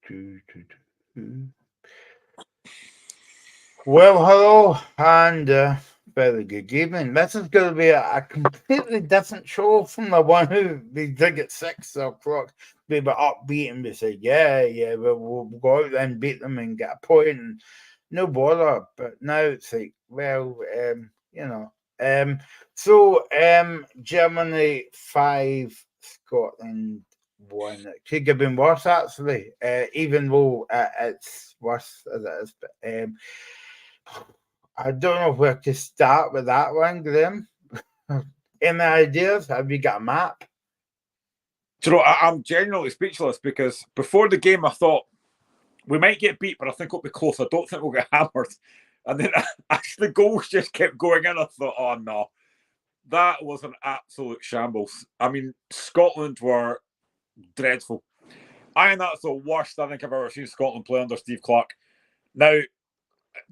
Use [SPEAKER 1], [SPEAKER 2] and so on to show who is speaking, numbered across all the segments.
[SPEAKER 1] Do, do, do. Well, hello, and very good evening. This is going to be a completely different show from the one who we did at 6 o'clock. We were upbeat and we said, yeah, we'll go out there and beat them and get a point and no bother. But now it's like, well, you know. Germany 5, Scotland 1. It could have been worse, actually, even though it's worse as it is. But I don't know where to start with that one, Graham. Any ideas? Have you got a map?
[SPEAKER 2] Do you know, I'm genuinely speechless because before the game I thought we might get beat, but I think it'll be close. I don't think we'll get hammered. And then as the goals just kept going in, I thought, oh no, that was an absolute shambles. I mean, Scotland were dreadful. I think that's the worst I think I've ever seen Scotland play under Steve Clarke. Now,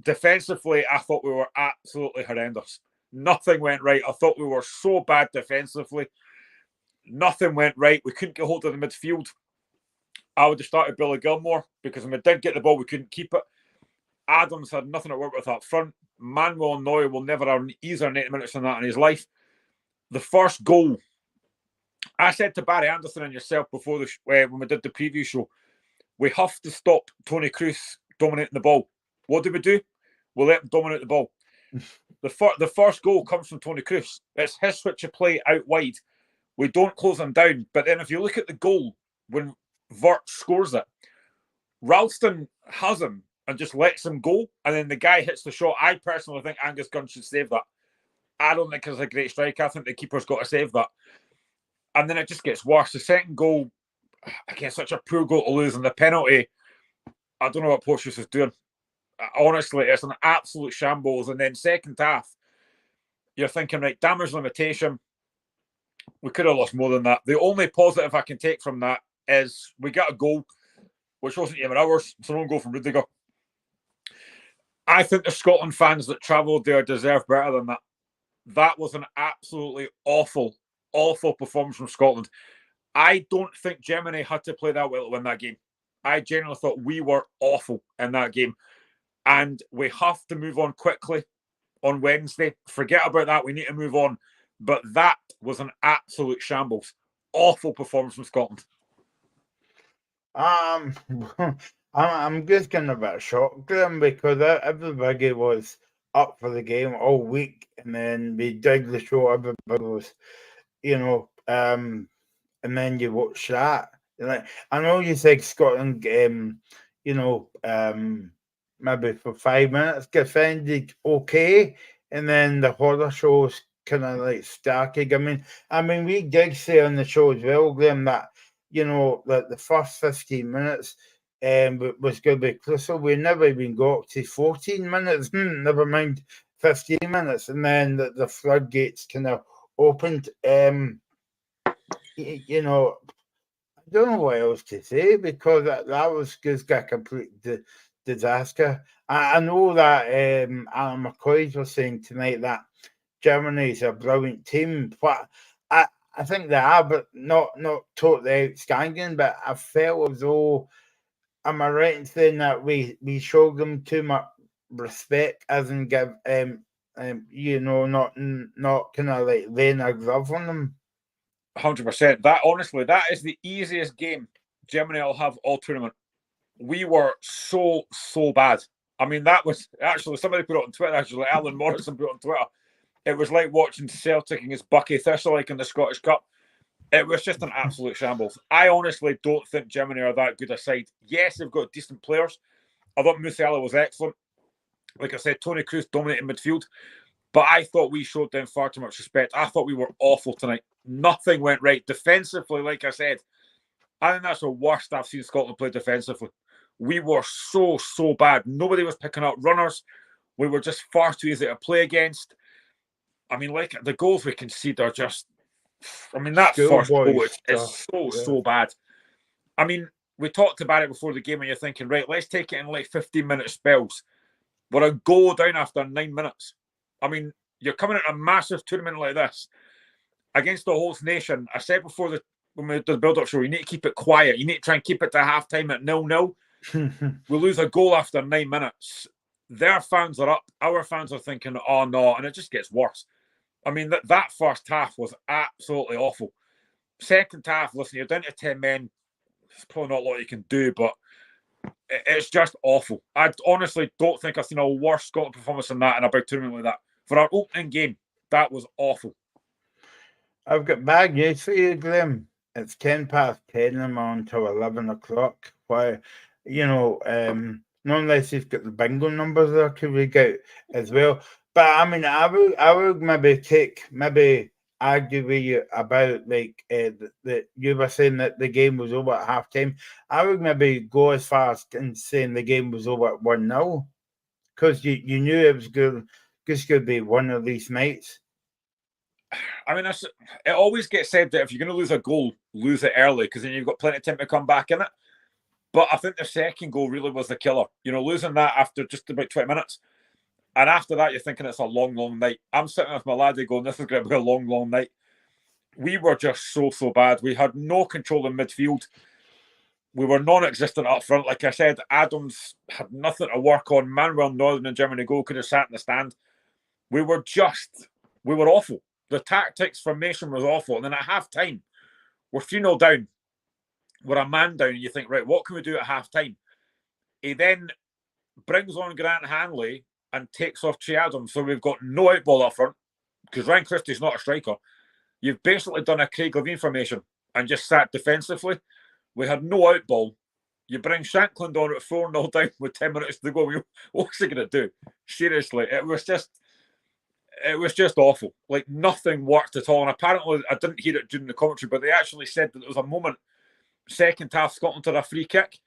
[SPEAKER 2] defensively, I thought we were absolutely horrendous. Nothing went right. I thought we were so bad defensively. Nothing went right. We couldn't get hold of the midfield. I would have started Billy Gilmore because when we did get the ball, we couldn't keep it. Adams had nothing to work with up front. Manuel Neuer will never have easier 90 minutes than that in his life. The first goal, I said to Barry Anderson and yourself before when we did the preview show, we have to stop Toni Kroos dominating the ball. What do? We let him dominate the ball. The first goal comes from Toni Kroos. It's his switch of play out wide. We don't close him down. But then if you look at the goal, when Vert scores it, Ralston has him and just lets him go. And then the guy hits the shot. I personally think Angus Gunn should save that. I don't think it's a great strike. I think the keeper's got to save that. And then it just gets worse. The second goal, again, such a poor goal to lose. And the penalty, I don't know what Porteous is doing. Honestly, it's an absolute shambles. And then second half, you're thinking, right, damage limitation. We could have lost more than that. The only positive I can take from that is we got a goal, which wasn't even ours. It's an own goal from Rudiger. I think the Scotland fans that travelled there deserve better than that. That was an absolutely awful, awful performance from Scotland. I don't think Germany had to play that well to win that game. I genuinely thought we were awful in that game. And we have to move on quickly on Wednesday. Forget about that. We need to move on. But that was an absolute shambles. Awful performance from Scotland.
[SPEAKER 1] I'm just kind of a bit shocked, Graham, because everybody was up for the game all week, and then we did the show. Everybody was, and then you watch that. Like, I know you said Scotland, maybe for 5 minutes defended okay, and then the horror shows kind of like started. I mean, we did say on the show as well, Graham, that that the first 15 minutes was going to be closer. We never even got to 14 minutes, never mind 15 minutes, and then the floodgates kind of opened. I don't know what else to say because that was just a complete disaster. I know that Alan McCoy was saying tonight that Germany is a brilliant team, but I think they are, but not totally outstanding. But I felt as though, am I right in saying that we showed them too much respect, as in give not kind of like laying a glove on them.
[SPEAKER 2] 100%. That is the easiest game Germany will have all tournament. We were so bad. I mean, that was actually somebody put it on Twitter. Actually, Alan Morrison put it on Twitter. It was like watching Celtic against Bucky Thistleike in the Scottish Cup. It was just an absolute shambles. I honestly don't think Germany are that good a side. Yes, they've got decent players. I thought Musiala was excellent. Like I said, Toni Kroos dominated midfield. But I thought we showed them far too much respect. I thought we were awful tonight. Nothing went right. Defensively, like I said, I think that's the worst I've seen Scotland play defensively. We were so bad. Nobody was picking up runners. We were just far too easy to play against. I mean, like the goals we concede are just. I mean, that first goal is so bad. I mean, we talked about it before the game, and you're thinking, right, let's take it in like 15-minute spells. We're a goal down after 9 minutes. I mean, you're coming at a massive tournament like this against the host nation. I said before when we did the build-up show, you need to keep it quiet. You need to try and keep it to half-time at 0-0. We lose a goal after 9 minutes. Their fans are up. Our fans are thinking, oh, no, and it just gets worse. I mean, that first half was absolutely awful. Second half, listen, you're down to 10 men. There's probably not a lot you can do, but it's just awful. I honestly don't think I've seen a worse Scotland performance than that in a big tournament like that. For our opening game, that was awful.
[SPEAKER 1] I've got bad news for you, Glenn. It's 10 past 10 and I'm on till 11 o'clock. Why, not unless you've got the bingo numbers there to read out as well. But I mean, I would maybe argue with you about that you were saying that the game was over at half time. I would maybe go as far as saying the game was over at 1-0 because you knew it was just going to be one of these nights.
[SPEAKER 2] I mean, it always gets said that if you're going to lose a goal, lose it early because then you've got plenty of time to come back in it. But I think the second goal really was the killer. Losing that after just about 20 minutes. And after that, you're thinking it's a long, long night. I'm sitting with my laddie going, this is going to be a long, long night. We were just so bad. We had no control in midfield. We were non-existent up front. Like I said, Adams had nothing to work on. Manuel Northern and Germany goal could have sat in the stand. We were awful. The tactics formation was awful. And then at half-time, we're 3-0 down. We're a man down. And you think, right, what can we do at half-time? He then brings on Grant Hanley and takes off Che Adams. So we've got no outball up front because Ryan Christie's not a striker. You've basically done a Craig Levein formation and just sat defensively. We had no outball. You bring Shankland on at 4-0 down with 10 minutes to go. What's he going to do? Seriously, it was just awful. Like nothing worked at all. And apparently, I didn't hear it during the commentary, but they actually said that there was a moment, second half, Scotland had a free kick,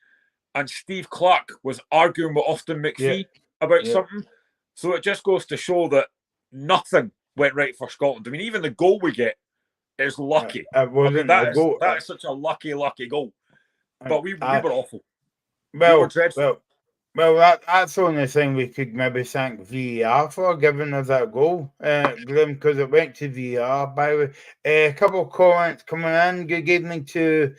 [SPEAKER 2] and Steve Clarke was arguing with Austin McPhee about something. So it just goes to show that nothing went right for Scotland. I mean, even the goal we get is lucky. That is such a lucky goal. But we were awful.
[SPEAKER 1] Well,
[SPEAKER 2] we were dreadful.
[SPEAKER 1] Well, that's the only thing we could maybe thank VAR for giving us that goal, Glenn, because it went to VAR. By the way, a couple of comments coming in. Good evening to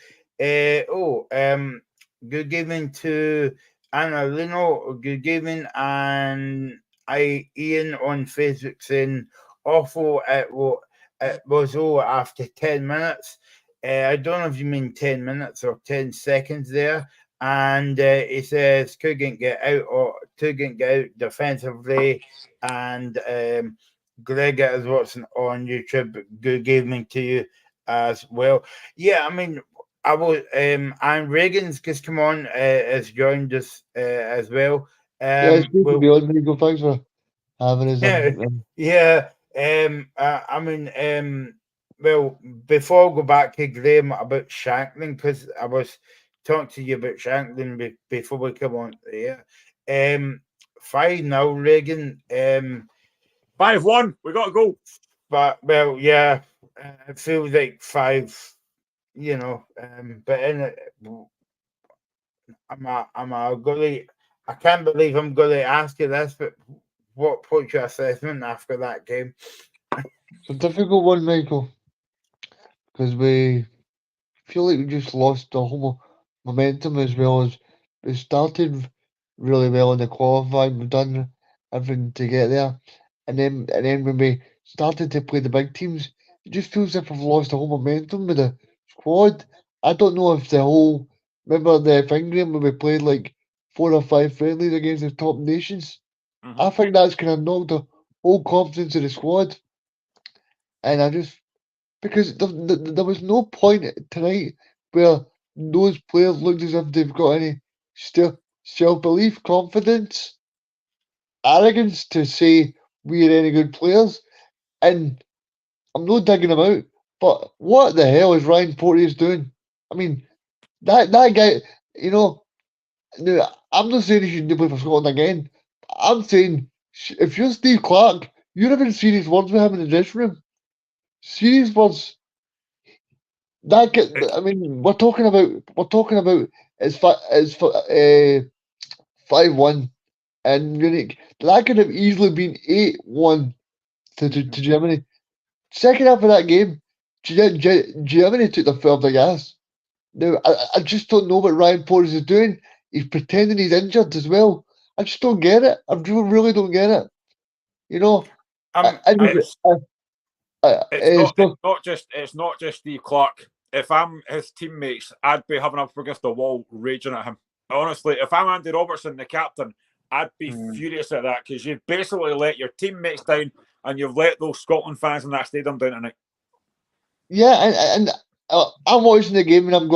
[SPEAKER 1] good evening to Anna Lino. Good evening, and Ian on Facebook saying awful. It was over after 10 minutes. I don't know if you mean 10 minutes or 10 seconds there. And he says couldn't get out defensively. And Greg is watching on YouTube. Good evening to you as well. Yeah, I mean, I was and Reagan's just come on has joined us as well.
[SPEAKER 3] It's good to be on, Rico. Thanks for having us.
[SPEAKER 1] Well, before I go back to Graham about Shankland, because I was talking to you about Shankland before we come on there. 5-0, Reagan.
[SPEAKER 2] 5-1. We got to go.
[SPEAKER 1] But it feels like 5. But in it, I can't believe I'm going to ask you this, but what's your assessment after that game?
[SPEAKER 3] It's a difficult one, Michael, because we feel like we just lost the whole momentum as well. As we started really well in the qualifying. We've done everything to get there, and then when we started to play the big teams, it just feels as if we've lost the whole momentum with the squad. I don't know if remember the thing, Graham, when we played like 4 or 5 friendlies against the top nations.
[SPEAKER 2] Mm-hmm.
[SPEAKER 3] I think that's kind of knocked the whole confidence of the squad. And because there was no point tonight where those players looked as if they've got any self-belief, confidence, arrogance to say we are any good players. And I'm not digging them out, but what the hell is Ryan Porteous doing? I mean, that guy, no, I'm not saying he shouldn't play for Scotland again. I'm saying if you're Steve Clarke, you're having serious words with him in the dressing room. Serious words. We're talking about it's 5-1, and Munich. That could have easily been 8-1 to Germany. Second half of that game, Germany took the foot off the gas. Now, I just don't know what Ryan Porteous is doing. He's pretending he's injured as well. I just don't get it. I really don't get it. You know,
[SPEAKER 2] It's
[SPEAKER 3] it's
[SPEAKER 2] not just Steve Clarke. If I'm his teammates, I'd be having up against the wall, raging at him. Honestly, if I'm Andy Robertson, the captain, I'd be furious at that because you've basically let your teammates down and you've let those Scotland fans in that stadium down tonight.
[SPEAKER 3] Yeah, and I'm watching the game and I'm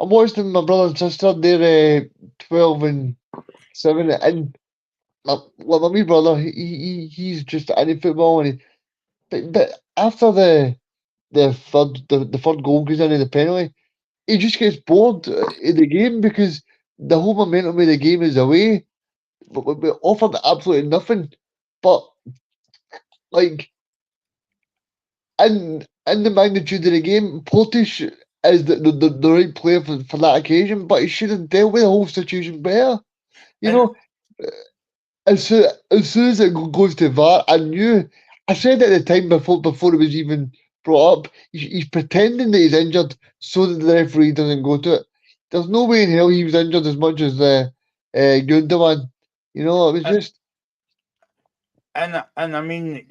[SPEAKER 3] watching my brother and sister. They're 12 and 7, and my wee brother, he's just any football, and but after the third goal goes in and the penalty, he just gets bored in the game because the whole momentum of the game is away. But we offered absolutely nothing. But like in the magnitude of the game, Porteous is the right player for that occasion, but he should have dealt with the whole situation better. You know, as soon as it goes to VAR, I said at the time before it was even brought up, he's pretending that he's injured so that the referee doesn't go to it. There's no way in hell he was injured as much as Gundogan. You know, it was just.
[SPEAKER 1] And I mean,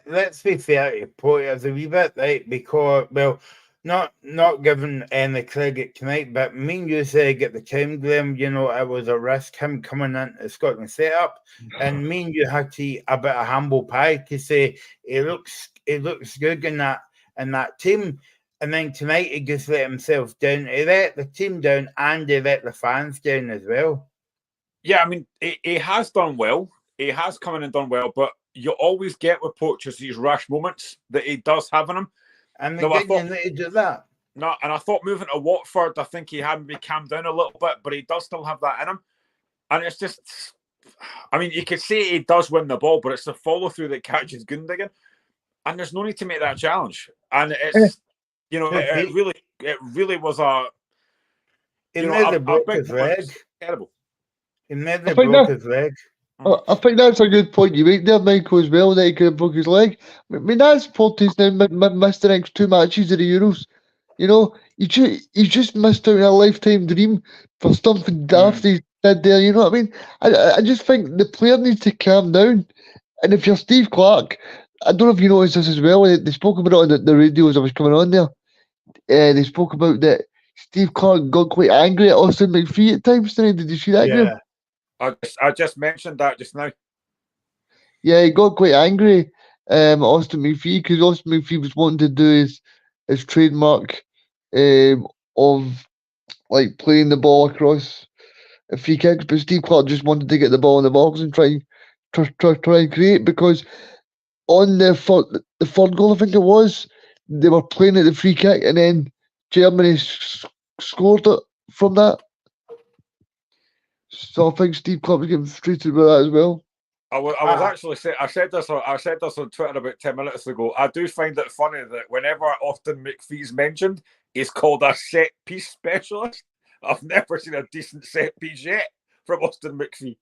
[SPEAKER 1] let's be fair to Porteous a wee bit, right? Because, well, not giving any credit tonight, but me and you say get the time, Graham, you know, it was a risk him coming into Scotland setup, and me and you had to eat a bit of humble pie to say he looks good in that team. And then tonight he just let himself down. He let the team down and he let the fans down as well.
[SPEAKER 2] Yeah, I mean, he has done well. He has come in and done well, but you always get with Porteous these rash moments that he does have in him.
[SPEAKER 1] And they do that.
[SPEAKER 2] No, and I thought moving to Watford, I think he had maybe calmed down a little bit, but he does still have that in him. And it's just, I mean, you could say he does win the ball, but it's the follow through that catches Gundogan, and there's no need to make that challenge. And it's, you know, it really was a.
[SPEAKER 1] It never broke his leg.
[SPEAKER 2] Terrible.
[SPEAKER 1] It never broke his leg.
[SPEAKER 3] I think that's a good point you make there, Michael, as well, that he could have broke his leg. I mean, that's Porteous now missed the next 2 matches of the Euros. You know, he just missed out on a lifetime dream for something daft he did there. You know what I mean? I just think the player needs to calm down. And if you're Steve Clarke, I don't know if you noticed this as well. They spoke about it on the radio as I was coming on there. They spoke about that Steve Clarke got quite angry at Austin McPhee at times tonight. Did you see that, Graham?
[SPEAKER 2] I just mentioned that just now.
[SPEAKER 3] Yeah, he got quite angry, Austin McPhee, because Austin McPhee was wanting to do his trademark of like playing the ball across a free kicks, but Steve Clarke just wanted to get the ball in the box and try and create, because on the third goal, I think it was, they were playing at the free kick and then Germany scored it from that. So I think Steve Clarke was getting frustrated with that as well.
[SPEAKER 2] I was actually saying, I said this on Twitter about 10 minutes ago. I do find it funny that whenever Austin McPhee's mentioned, he's called a set piece specialist. I've never seen a decent set piece yet from Austin McPhee.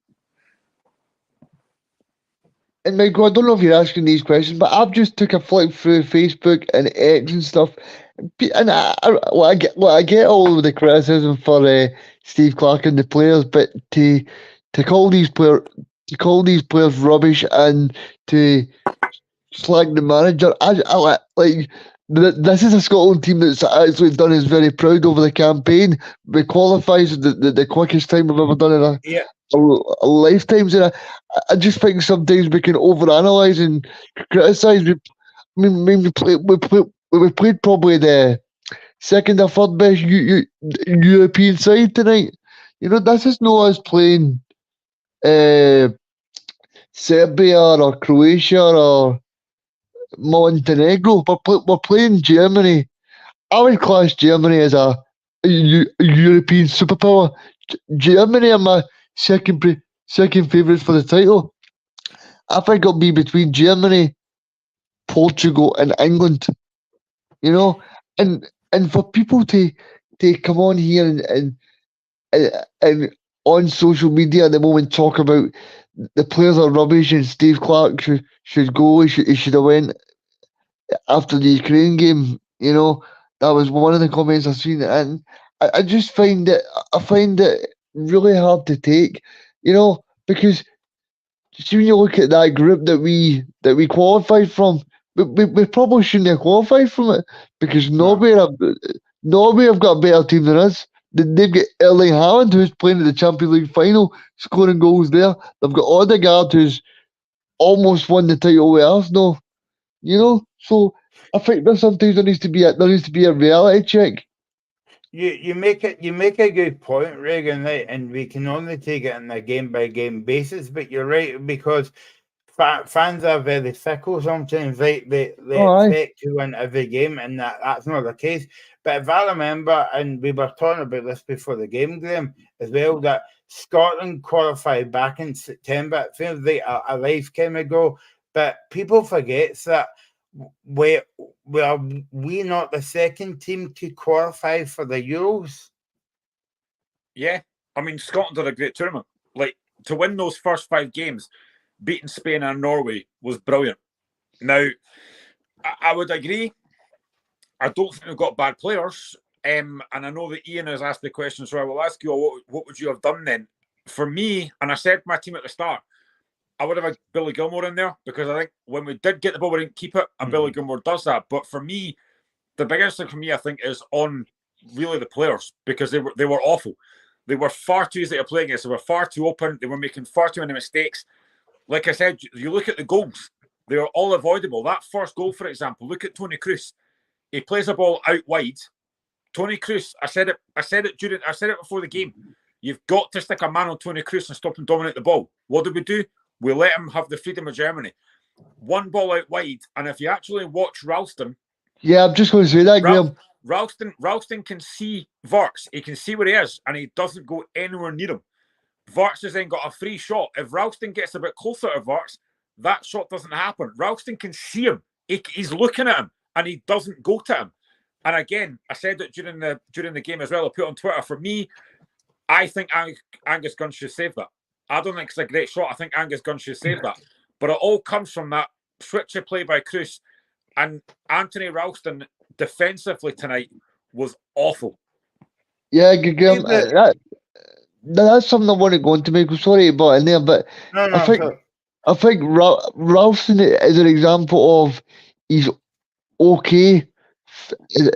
[SPEAKER 3] And Michael, I don't know if you're asking these questions, but I've just took a flick through Facebook and X and stuff, and I get all of the criticism for Steve Clarke and the players, but to call these players rubbish and to slag the manager, I like. This is a Scotland team that's actually done us very proud over the campaign. We qualifies the quickest time we've ever done in a lifetimes, and I just think sometimes we can overanalyze and criticise. We played probably the second or third best European side tonight. You know, this is not us playing Serbia or Croatia or Montenegro. We're playing Germany. I would class Germany as a European superpower. Germany are my second favourites for the title. I think it'll be between Germany, Portugal, and England. You know, and for people to come on here and on social media at the moment talk about the players are rubbish and Steve Clarke should go. He should have went after the Ukraine game. You know, that was one of the comments I've seen, and I just find it really hard to take. You know, because see, when you look at that group that we qualified from, we probably shouldn't have qualified from it because
[SPEAKER 1] No.
[SPEAKER 3] Norway have got a better team than us. They've got Erling Haaland, who's playing in the Champions League final, scoring goals there. They've got Odegaard, who's almost won the title with Arsenal. You know, so I think there's sometimes there needs to be a reality check.
[SPEAKER 1] You make a good point, Reagan, right? And we can only take it on a game by game basis. But you're right, because fans are very fickle sometimes. Right? They
[SPEAKER 3] Aye.
[SPEAKER 1] expect to win every game, and that's not the case. But if I remember, and we were talking about this before the game, Graham, as well, that Scotland qualified back in September. It feels like a lifetime ago, but people forget that we not the second team to qualify for the Euros.
[SPEAKER 2] Yeah, I mean, Scotland did a great tournament. Like, to win those first 5 games, beating Spain and Norway was brilliant. Now, I would agree. I don't think we've got bad players. And I know that Ian has asked the question, so I will ask you, what would you have done then? For me, and I said my team at the start, I would have had Billy Gilmore in there, because I think when we did get the ball, we didn't keep it, and Billy Gilmore does that. But for me, the biggest thing for me, I think, is on really the players, because they were awful. They were far too easy to play against. They were far too open. They were making far too many mistakes. Like I said, you look at the goals; they are all avoidable. That first goal, for example, look at Tony Kroos. He plays a ball out wide. Tony Kroos, I said it before the game. You've got to stick a man on Tony Kroos and stop him dominate the ball. What did we do? We let him have the freedom of Germany. One ball out wide, and if you actually watch Ralston...
[SPEAKER 3] Yeah, I'm just going to say that, Graham.
[SPEAKER 2] Ralston can see Wirtz. He can see where he is, and he doesn't go anywhere near him. Wirtz has then got a free shot. If Ralston gets a bit closer to Wirtz, that shot doesn't happen. Ralston can see him. He's looking at him, and he doesn't go to him. And again, I said it during the game as well. I put it on Twitter. For me, I think Angus Gunn should save that. I don't think it's a great shot. I think Angus Gunn should save that. But it all comes from that switch of play by Kroos. And Anthony Ralston defensively tonight was awful.
[SPEAKER 3] Yeah, Graham, that's something I want to go into, Michael. Sorry about in there, but
[SPEAKER 1] No,
[SPEAKER 3] I think Ralston is an example of he's okay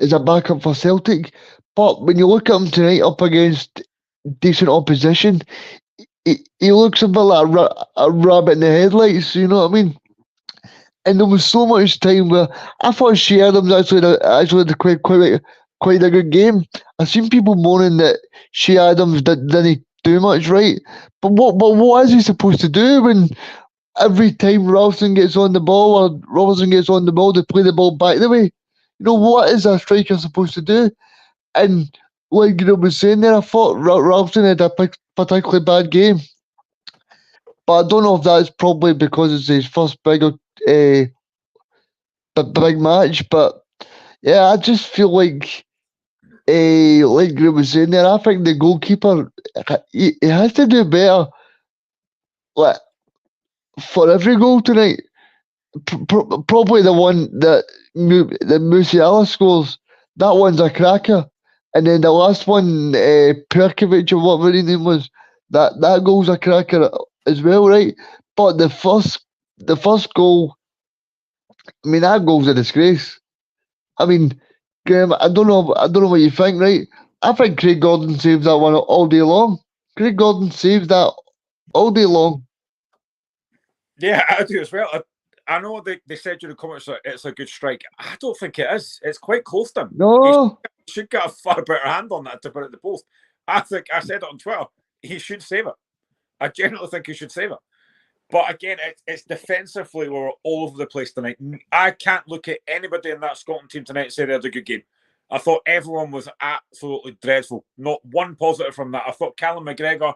[SPEAKER 3] as a backup for Celtic, but when you look at him tonight up against decent opposition, he looks a bit like a rabbit in the headlights, you know what I mean? And there was so much time where I thought Shea Adams actually had quite a good game. I've seen people moaning that Shea Adams didn't do much right, but what is he supposed to do when every time Ralston gets on the ball or Robertson gets on the ball, they play the ball back the way? You know, what is a striker supposed to do? And like you was saying there, I thought Ralston had a particularly bad game. But I don't know if that's probably because it's his first big match. But yeah, I just feel like you was saying there, I think the goalkeeper, he has to do better. Like, for every goal tonight, probably the one that Musiala scores, that one's a cracker. And then the last one, Perkovic or whatever his name was, that goal's a cracker as well, right? But the first goal, I mean, that goal's a disgrace. I mean, Graham, I don't know what you think, right? I think Craig Gordon saves that one all day long. Craig Gordon saves that all day long.
[SPEAKER 2] Yeah, I do as well. I know they said in the comments that it's a good strike. I don't think it is. It's quite close to him.
[SPEAKER 3] No.
[SPEAKER 2] He should get a far better hand on that to put it in the post. I think I said it on Twitter. He should save it. I genuinely think he should save it. But again, it's defensively we're all over the place tonight. I can't look at anybody in that Scotland team tonight and say they had a good game. I thought everyone was absolutely dreadful. Not one positive from that. I thought Callum McGregor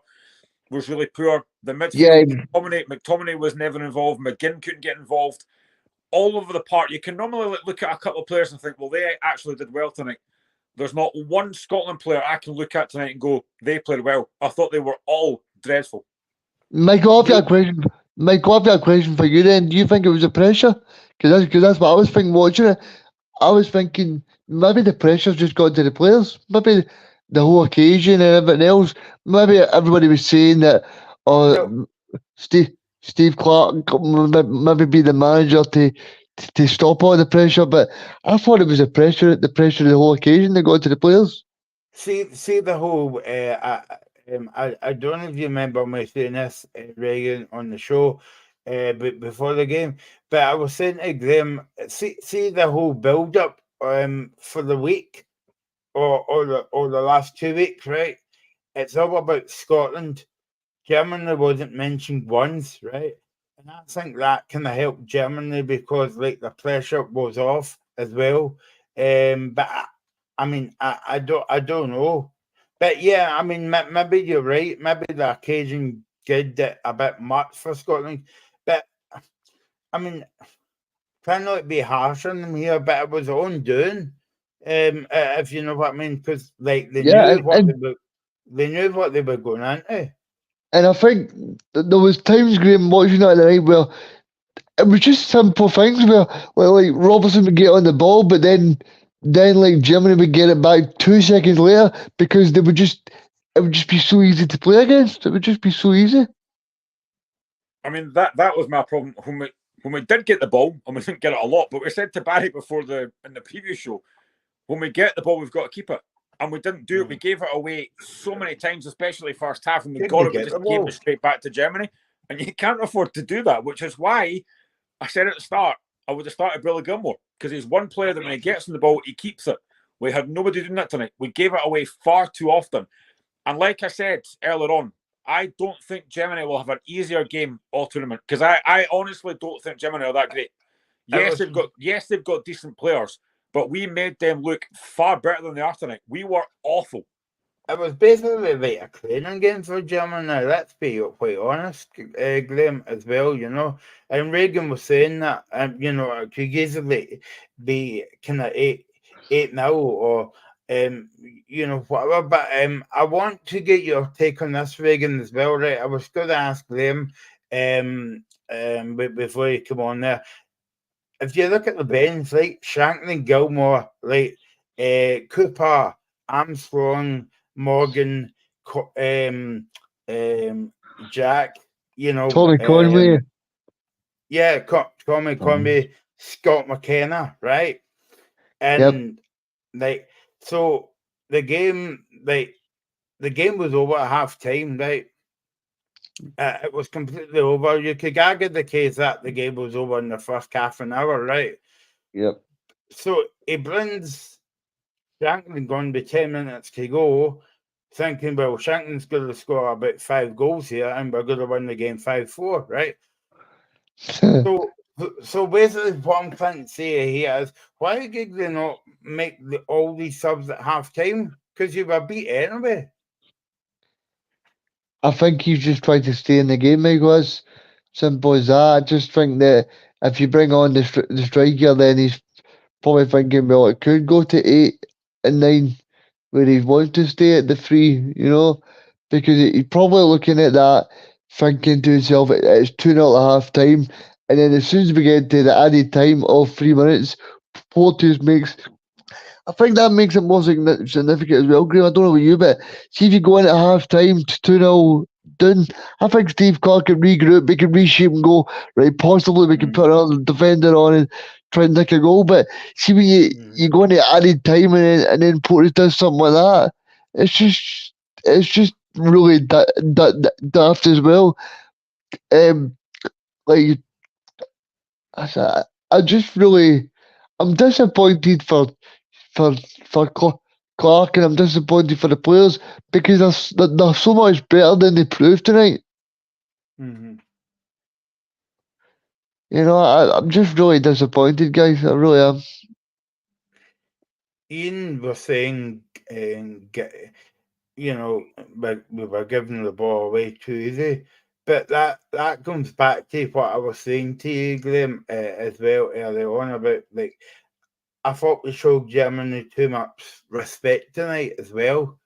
[SPEAKER 2] was really poor. The midfield, McTominay was never involved. McGinn couldn't get involved. All over the park. You can normally look at a couple of players and think, well, they actually did well tonight. There's not one Scotland player I can look at tonight and go, they played well. I thought they were all dreadful.
[SPEAKER 3] Michael, I've got a question for you then. Do you think it was the pressure? Because that's what I was thinking watching it. I was thinking maybe the pressure's just got to the players. Maybe the whole occasion and everything else. Maybe everybody was saying that,
[SPEAKER 1] No,
[SPEAKER 3] Steve Clark maybe be the manager to stop all the pressure. But I thought it was the pressure of the whole occasion that got to the players.
[SPEAKER 1] see the whole. I don't know if you remember me saying this, Reagan, on the show, but before the game. But I was saying to Graham, see the whole build up for the week or the last 2 weeks, right? It's all about Scotland. Germany wasn't mentioned once, right? And I think that kind of helped Germany because like the pressure was off as well. But I mean, I don't know. But yeah, I mean, maybe you're right. Maybe the occasion did it a bit much for Scotland. But I mean, trying not to be harsh on them here, but it was on doing. If you know what I mean, because like
[SPEAKER 3] Yeah,
[SPEAKER 1] they knew what they were going into.
[SPEAKER 3] and I think there was times, Graham, watching that night where it was just simple things where like Robertson would get on the ball, but then like Germany would get it back 2 seconds later because they would just it would just be so easy to play against. It would just be so easy.
[SPEAKER 2] I mean, that was my problem when we did get the ball, and we didn't get it a lot. But we said to Barry before in the previous show, when we get the ball, we've got to keep it, and we didn't do it. We gave it away so many times, especially first half, and we got it. We just gave it straight back to Germany, and you can't afford to do that. Which is why I said at the start I would have started Billy Gilmore, because he's one player that when he gets on the ball, he keeps it. We had nobody doing that tonight. We gave it away far too often, and like I said earlier on, I don't think Germany will have an easier game all tournament, because I honestly don't think Germany are that great. Yes, they've got decent players, but we made them look far better than they are tonight. We were awful.
[SPEAKER 1] It was basically like a training game for Germany. Let's be quite honest, Graham, as well. You know, and Reagan was saying that, you know, it could easily be kind of 8-0 or you know, whatever. But I want to get your take on this, Reagan, as well, right? I was going to ask Graham before you come on there. If you look at the bench, like Shankland, Gilmore, like Cooper, Armstrong, Morgan, Jack, you know,
[SPEAKER 3] Tommy Conway.
[SPEAKER 1] Yeah, Tommy Conway, Scott McKenna, right? And like, so the game was over at half time, right? It was completely over. You could argue the case that the game was over in the first half an hour, right?
[SPEAKER 3] Yep.
[SPEAKER 1] So he brings Shankland going with 10 minutes to go, thinking, well, Shankland's going to score about 5 goals here and we're going to win the game 5-4, right? So basically what I'm trying to say here is, why did they not make all these subs at half time? Because you were beat anyway.
[SPEAKER 3] I think he's just trying to stay in the game, Mike. Simple as that. I just think that if you bring on the striker, then he's probably thinking, well, it could go to 8 and 9 where he wants to stay at the 3, you know, because he's probably looking at that, thinking to himself, it's 2-0 at half time. And then as soon as we get to the added time of 3 minutes, Porteous makes. I think that makes it more significant as well, Graham. I don't know about you, but see if you go in at half time to 2-0 down, I think Steve Clark can regroup, we can reshape and go, right, possibly we can put another defender on and try and nick a goal. But see when you go into added time and then Porteous does something like that, it's just really daft as well. Like I just really, I'm disappointed for Clark, and I'm disappointed for the players because they're so much better than they proved tonight.
[SPEAKER 1] Mm-hmm.
[SPEAKER 3] You know, I'm just really disappointed, guys. I really am.
[SPEAKER 1] Ian was saying, you know, we were giving the ball away too easy. But that comes back to what I was saying to you, Graham, as well earlier on about, like, I thought we showed Germany too much respect tonight as well.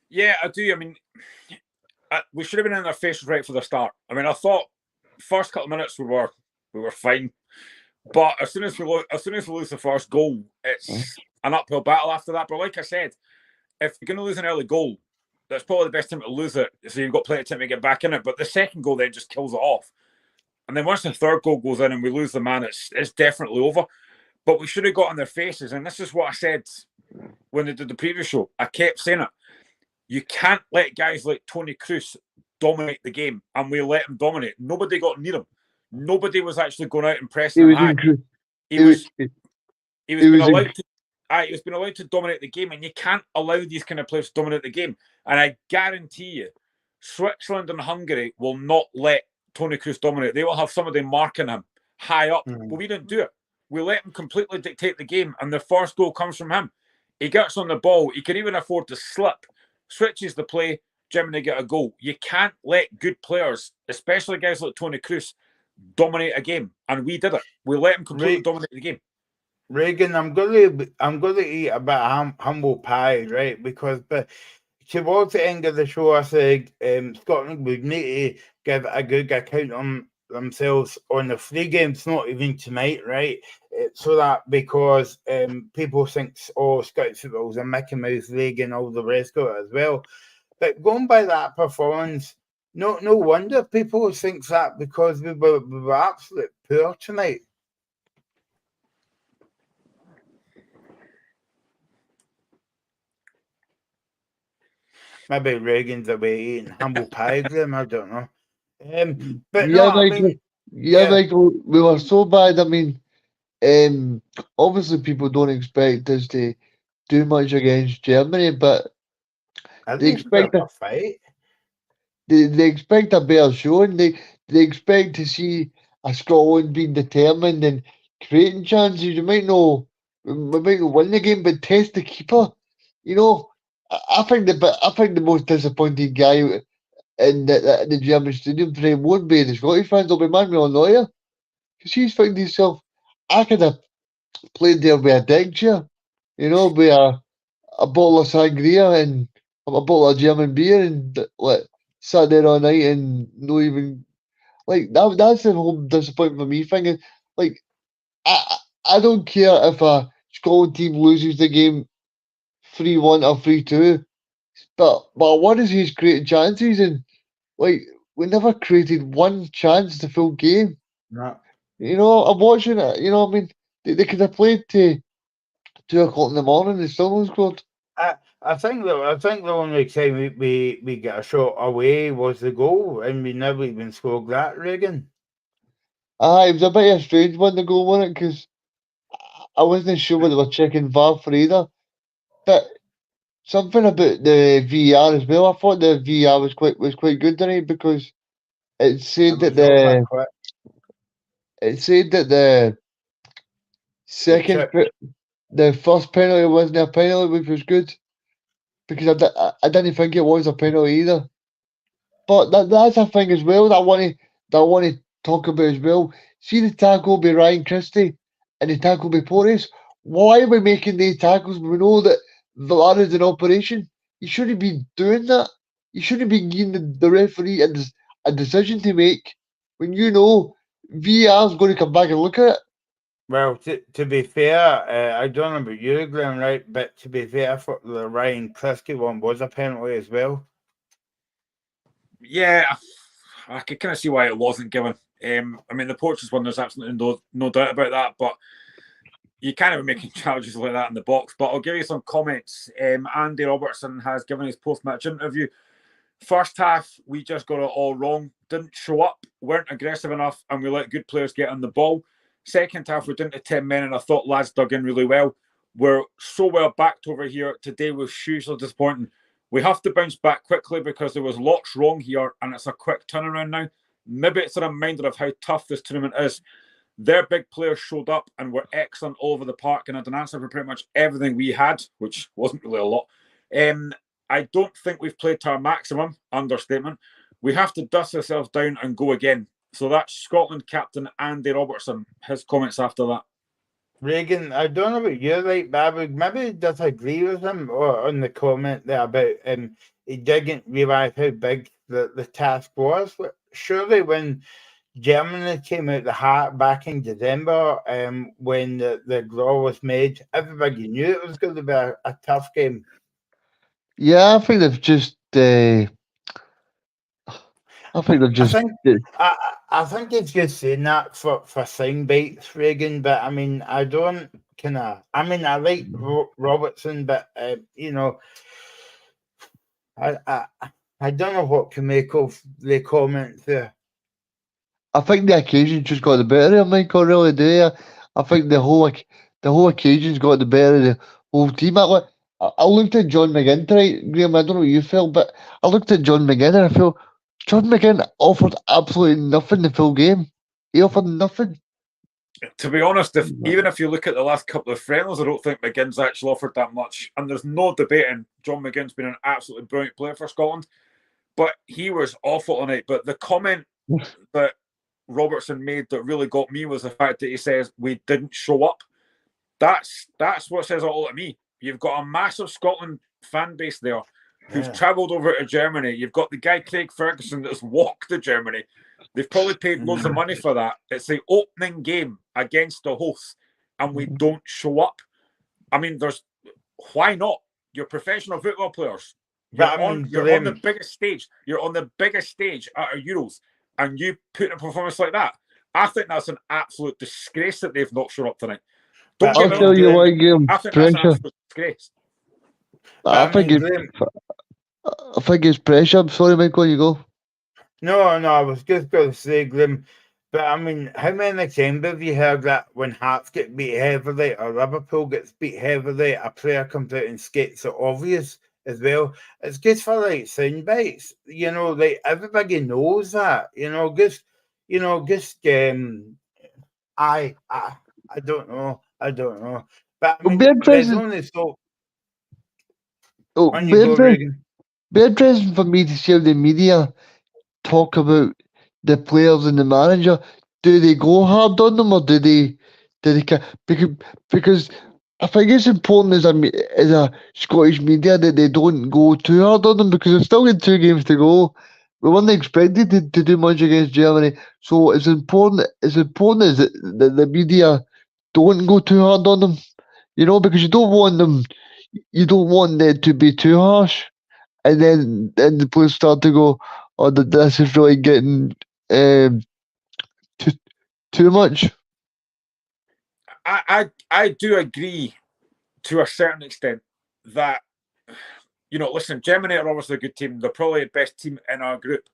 [SPEAKER 2] Yeah, I do. I mean, we should have been in their faces right for the start. I mean, I thought first couple of minutes we were fine. But as soon as we lose the first goal, it's an uphill battle after that. But like I said, if you're going to lose an early goal, that's probably the best time to lose it. So you've got plenty of time to get back in it. But the second goal then just kills it off. And then once the third goal goes in and we lose the man, it's definitely over. But we should have got on their faces. And this is what I said when they did the previous show. I kept saying it. You can't let guys like Toni Kroos dominate the game. And we let him dominate. Nobody got near him. Nobody was actually going out and pressing him high. He was being allowed to dominate the game, and you can't allow these kind of players to dominate the game. And I guarantee you, Switzerland and Hungary will not let Toni Kroos dominate. They will have somebody marking him high up. But we didn't do it. We let him completely dictate the game, and the first goal comes from him. He gets on the ball. He can even afford to slip, switches the play, Germany get a goal. You can't let good players, especially guys like Toni Kroos, dominate a game, and we did it. We let him completely dominate the game.
[SPEAKER 1] Regan, I'm gonna eat a bit of humble pie, right? Because towards the end of the show, I said Scotland would need to give a good account on themselves on the 3 games, not even tonight, right? So that because people think, Scottish football is a Mickey Mouse league and all the rest of it as well. But going by that performance, no wonder people think that, because we were absolutely poor tonight. Maybe Reagan's away eating humble pie, Graham, I don't know. But
[SPEAKER 3] yeah,
[SPEAKER 1] no,
[SPEAKER 3] Michael, we were so bad. I mean, obviously people don't expect us to do much against Germany, but they expect
[SPEAKER 1] a fight.
[SPEAKER 3] They expect a better show, and they expect to see a Scotland being determined and creating chances. We might not win the game, but test the keeper. You know, I think the most disappointing guy in the German stadium today won't be the Scottish fans. It'll be Manuel Neuer, because he's thinking to himself, I could have played there with a deck chair, with a bottle of sangria and a bottle of German beer, and sat there all night and no even that's the whole disappointment for me. Thinking I don't care if a Scotland team loses the game 3-1 or 3-2, but I want to see his creating chances, and we never created one chance the full game.
[SPEAKER 1] No.
[SPEAKER 3] I'm watching it. I mean, they could have played to 2 o'clock in the morning and still not scored.
[SPEAKER 1] I think the only time we got a shot away was the goal, and we never even scored that, Regan.
[SPEAKER 3] It was a bit of a strange one, the goal, wasn't it? Because I wasn't sure whether they were checking VAR for either. But something about the VAR as well. I thought the VAR was quite good tonight, because it said that the first penalty wasn't a penalty, which was good, because I didn't think it was a penalty either. But that's a thing as well that I want to talk about as well. See the tackle by Ryan Christie and the tackle by Porteous. Why are we making these tackles when we know that VAR is in operation? You shouldn't be doing that. You shouldn't be giving the referee a decision to make when you know VAR is going to come back and look at it.
[SPEAKER 1] Well, to be fair, I don't know about you, Glenn, right? But to be fair, for the Ryan Christie one was a penalty as well.
[SPEAKER 2] Yeah, I could kind of see why it wasn't given. I mean, the Portuguese one, there's absolutely no doubt about that, but you can't be making challenges like that in the box. But I'll give you some comments. Andy Robertson has given his post-match interview. First half, we just got it all wrong. Didn't show up, weren't aggressive enough, and we let good players get on the ball. Second half, we're down to 10 men, and I thought lads dug in really well. We're so well backed over here. Today was hugely disappointing. We have to bounce back quickly, because there was lots wrong here, and it's a quick turnaround now. Maybe it's a reminder of how tough this tournament is. Their big players showed up and were excellent all over the park, and had an answer for pretty much everything we had, which wasn't really a lot. I don't think we've played to our maximum. Understatement. We have to dust ourselves down and go again. So that's Scotland captain Andy Robertson. His comments after that.
[SPEAKER 1] Regan, I don't know about you, right, but I would maybe disagree with him on the comment there about he didn't realise how big the task was. Surely when Germany came out the hat back in December when the draw was made. Everybody knew it was going to be a tough game.
[SPEAKER 3] Yeah, I think they've just. I think they've just.
[SPEAKER 1] I think it's just saying that for sign bites, Reagan. But I mean, I don't kind of. I mean, I like Robertson, but you know, I don't know what to make of the comment there.
[SPEAKER 3] I think the occasion just got the better of Michael. Really, do you? I think the whole occasion's got the better of the whole team. I looked at John McGinn tonight, Graham. I don't know what you felt, but I looked at John McGinn and I feel John McGinn offered absolutely nothing the full game. He offered nothing.
[SPEAKER 2] To be honest, even if you look at the last couple of friendlies, I don't think McGinn's actually offered that much. And there's no debating John McGinn's been an absolutely brilliant player for Scotland. But he was awful tonight. But the comment that Robertson made that really got me was the fact that he says we didn't show up. That's what says all to me. You've got a massive Scotland fan base there who's travelled over to Germany. You've got the guy Craig Ferguson that's walked to Germany. They've probably paid loads of money for that. It's the opening game against the hosts, and we don't show up. I mean, why not? You're professional football players. You're on the biggest stage. You're on the biggest stage at our Euros, and you put in a performance like that. I think that's an absolute disgrace that they've not shown up tonight.
[SPEAKER 3] I'll tell you why, Graham.
[SPEAKER 2] I think that's an absolute disgrace.
[SPEAKER 3] I think it's pressure. I'm sorry, Michael, you go.
[SPEAKER 1] No, I was just going to say, Grim, but I mean, how many times have you heard that when Hearts get beat heavily or Liverpool gets beat heavily, a player comes out and skates it obvious as well? It's just for like sound bites, you know, like everybody knows that, I don't know. But I mean, there's only so.
[SPEAKER 3] Be interesting for me to see how the media talk about the players and the manager. Do they go hard on them, or do they because I think it's important as a Scottish media that they don't go too hard on them, because they've still got 2 games to go. We weren't expected to do much against Germany, so it's important as that the media don't go too hard on them, because you don't want them to be too harsh, and then the players start to go, "Oh, this is really getting too much."
[SPEAKER 2] I do agree to a certain extent that, listen, Germany are obviously a good team. They're probably the best team in our group.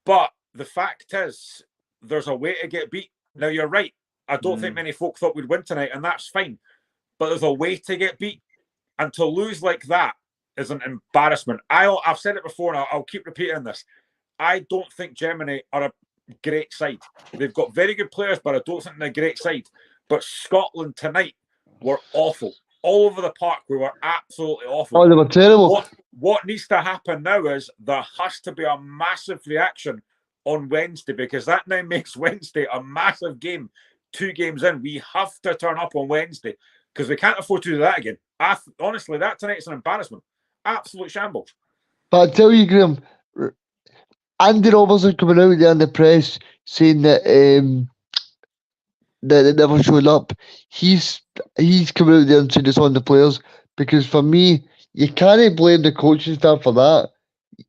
[SPEAKER 2] But the fact is, there's a way to get beat. Now, you're right. I don't think many folk thought we'd win tonight, and that's fine. But there's a way to get beat. And to lose like that is an embarrassment. I've said it before, and I'll keep repeating this. I don't think Germany are a great side. They've got very good players, but I don't think they're a great side. But Scotland tonight were awful. All over the park, we were absolutely awful.
[SPEAKER 3] Oh, they were terrible.
[SPEAKER 2] What needs to happen now is there has to be a massive reaction on Wednesday, because that now makes Wednesday a massive game. 2 games in, we have to turn up on Wednesday, because we can't afford to do that again. Honestly, that tonight's an embarrassment. Absolute shambles.
[SPEAKER 3] But I tell you, Graham, Andy Robertson coming out there in the press saying that that they never showed up. He's coming out there and saying it's on the players, because for me, you can't blame the coaching staff for that.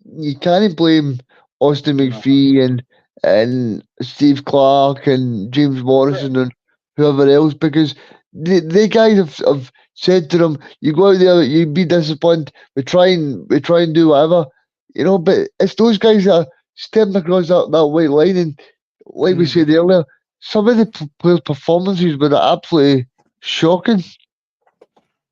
[SPEAKER 3] You can't blame Austin McPhee and Steve Clark and James Morrison and whoever else, because the guys have said to them, "You go out there, you be disciplined. We try and do whatever, But it's those guys that are stepping across that white line, and like we said earlier, some of the players' performances were absolutely shocking."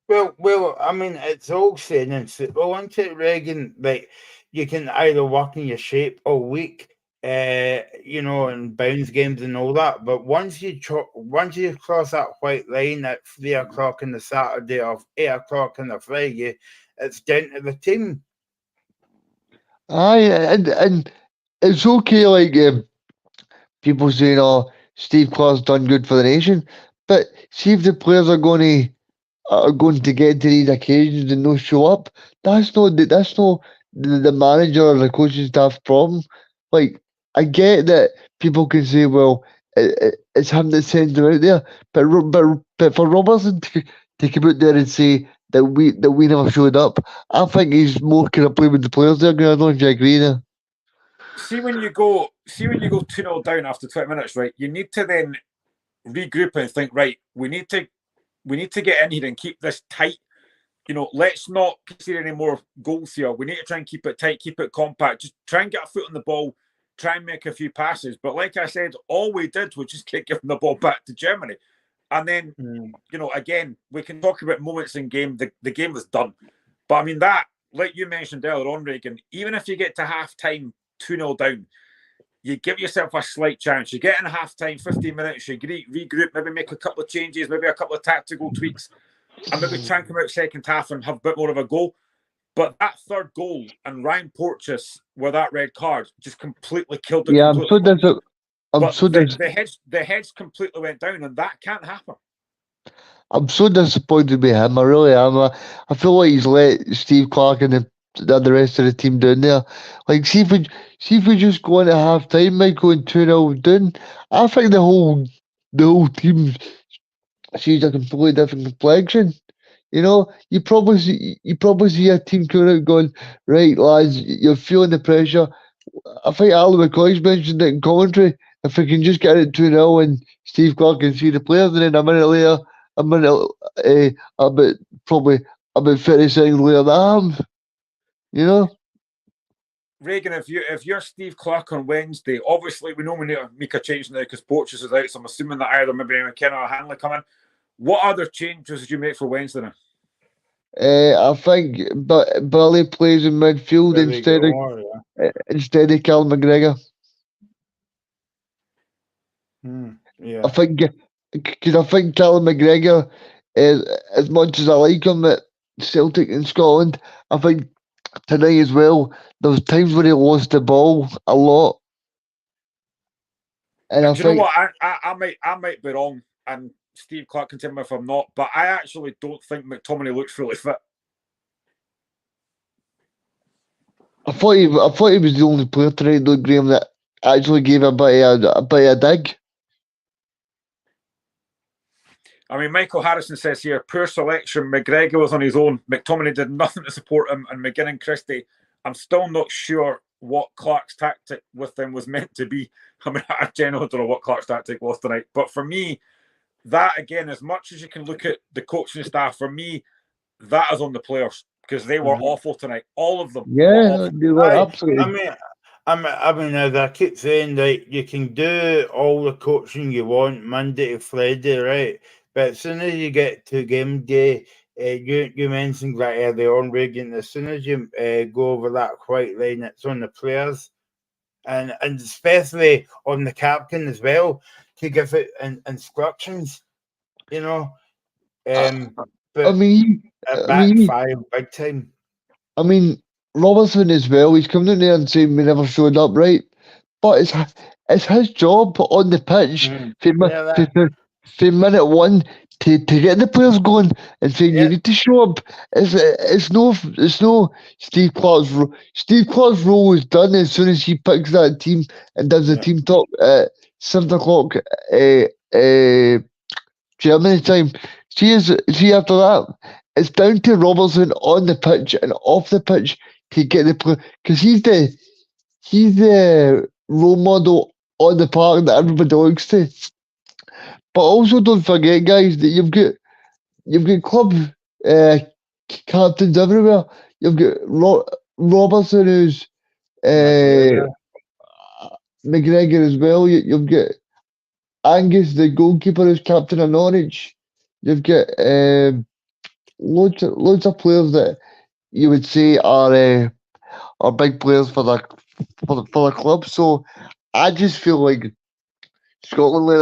[SPEAKER 1] Well, I mean, it's all saying in football, isn't it, Reagan? Like, you can either work in your shape all week, and bounce games and all that. But once you cross that white line at 3 o'clock on the Saturday or 8 o'clock on the Friday, it's down to the team.
[SPEAKER 3] Aye, and it's okay, like people saying, "Oh, Steve Clark's done good for the nation," but see if the players are going to get to these occasions and no show up, that's no the manager or the coaching staff's problem. Like, I get that people can say, well, it's him that sends them out there, but for Robertson to come out there and say that we never showed up, I think he's more kind of playing with the players there. I don't know if you agree there.
[SPEAKER 2] See when you go 2-0 down after 20 minutes, right? You need to then regroup and think, right, we need to get in here and keep this tight. Let's not concede any more goals here. We need to try and keep it tight, keep it compact. Just try and get a foot on the ball, try and make a few passes. But like I said, all we did was just keep giving the ball back to Germany. And then, again, we can talk about moments in game. The game was done. But I mean, that, like you mentioned earlier on, Regan, even if you get to half-time 2-0 down, you give yourself a slight chance. You get in half-time, 15 minutes, you regroup, maybe make a couple of changes, maybe a couple of tactical tweaks, and maybe try and come out second half and have a bit more of a goal. But that third goal and Ryan Porteous with that red card just completely killed it.
[SPEAKER 3] Yeah,
[SPEAKER 2] The heads completely went down, and that can't happen.
[SPEAKER 3] I'm so disappointed with him. I really am. I feel like he's let Steve Clarke and the rest of the team down there. Like, see if we just go into half time, Michael, and 2-0 down. I think the whole team sees a completely different complexion. You probably see a team coming out going, right, lads, you're feeling the pressure. I think Alan McCoy's mentioned it in commentary. If we can just get it 2-0 and Steve Clarke can see the players, and then a minute later, about 30 seconds later,
[SPEAKER 2] Regan, if you're Steve Clarke on Wednesday, obviously we know we need to make a change now because Porteous is out, so I'm assuming that either maybe McKenna or Hanley come in. What other changes did you make for Wednesday now?
[SPEAKER 3] I think Billy plays in midfield instead of Cal McGregor.
[SPEAKER 1] Yeah.
[SPEAKER 3] I think Cal McGregor, as much as I like him at Celtic in Scotland, I think tonight as well, there was times when he lost the ball a lot. And
[SPEAKER 2] do you know what? I might be wrong, and Steve Clarke can tell me if I'm not, but I actually don't think McTominay looks fully fit.
[SPEAKER 3] I thought he was the only player tonight, though, Graham, that actually gave a bit of dig.
[SPEAKER 2] I mean, Michael Harrison says here, poor selection. McGregor was on his own. McTominay did nothing to support him, and McGinn and Christie. I'm still not sure what Clarke's tactic with them was meant to be. I mean, I genuinely don't know what Clarke's tactic was tonight. But for me, that again, as much as you can look at the coaching staff, for me, that is on the players because they were awful tonight. All of them.
[SPEAKER 3] Yeah, they were absolutely.
[SPEAKER 1] I mean, as I keep saying, that you can do all the coaching you want Monday to Friday, right? But as soon as you get to game day, you mentioned that earlier on, Regan. As soon as you go over that white line, it's on the players, and especially on the captain as well to give it instructions. But
[SPEAKER 3] I mean,
[SPEAKER 1] backfire big time.
[SPEAKER 3] I mean, Robertson as well. He's coming in there and saying we never showed up, right? But it's his job on the pitch from minute one to get the players going and saying you need to show up. It's no Steve Clarke's role. Steve Clarke's role is done as soon as he picks that team and does the team talk at 7 o'clock Germany time. See after that, it's down to Robertson on the pitch and off the pitch to get the play, because he's the role model on the park that everybody looks to. But also don't forget, guys, that you've got club captains everywhere. You've got Robertson, who's McGregor as well. You've got Angus, the goalkeeper, who's captain of Norwich. You've got loads of players that you would say are big players for the club. So I just feel like Scotland let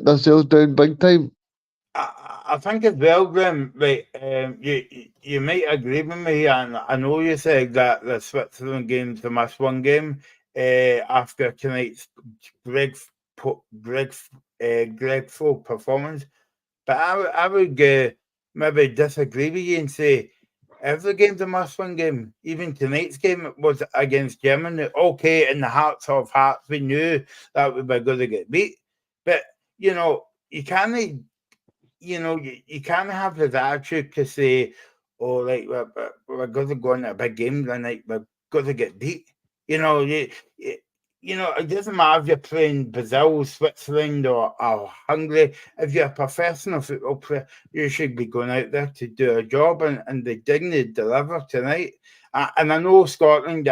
[SPEAKER 3] themselves down big time.
[SPEAKER 1] I think as well, Graham, right, you might agree with me, and I know you said that the Switzerland game's the must-win game after tonight's dreadful performance. But I would maybe disagree with you and say every game's a must-win game. Even tonight's game was against Germany. Okay, in the hearts of hearts, we knew that we were going to get beat. But, you know, you can't have this attitude to say, oh, like, we're going to go into a big game tonight, we're going to get beat. You know, it doesn't matter if you're playing Brazil, Switzerland, or Hungary. If you're a professional football player, you should be going out there to do a job, and they didn't deliver tonight. And I know Scotland.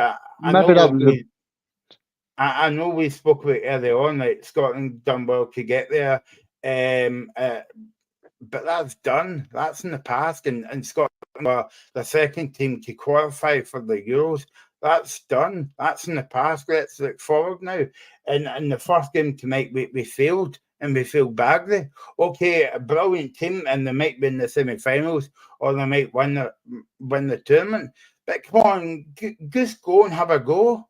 [SPEAKER 1] I know we spoke about early on, like Scotland done well to get there, but that's done. That's in the past, and Scotland were the second team to qualify for the Euros. That's done. That's in the past. Let's look forward now. And in the first game tonight, we failed, and we failed badly. Okay, a brilliant team, and they might be in the semi-finals, or they might win the tournament. But come on, just go and have a go.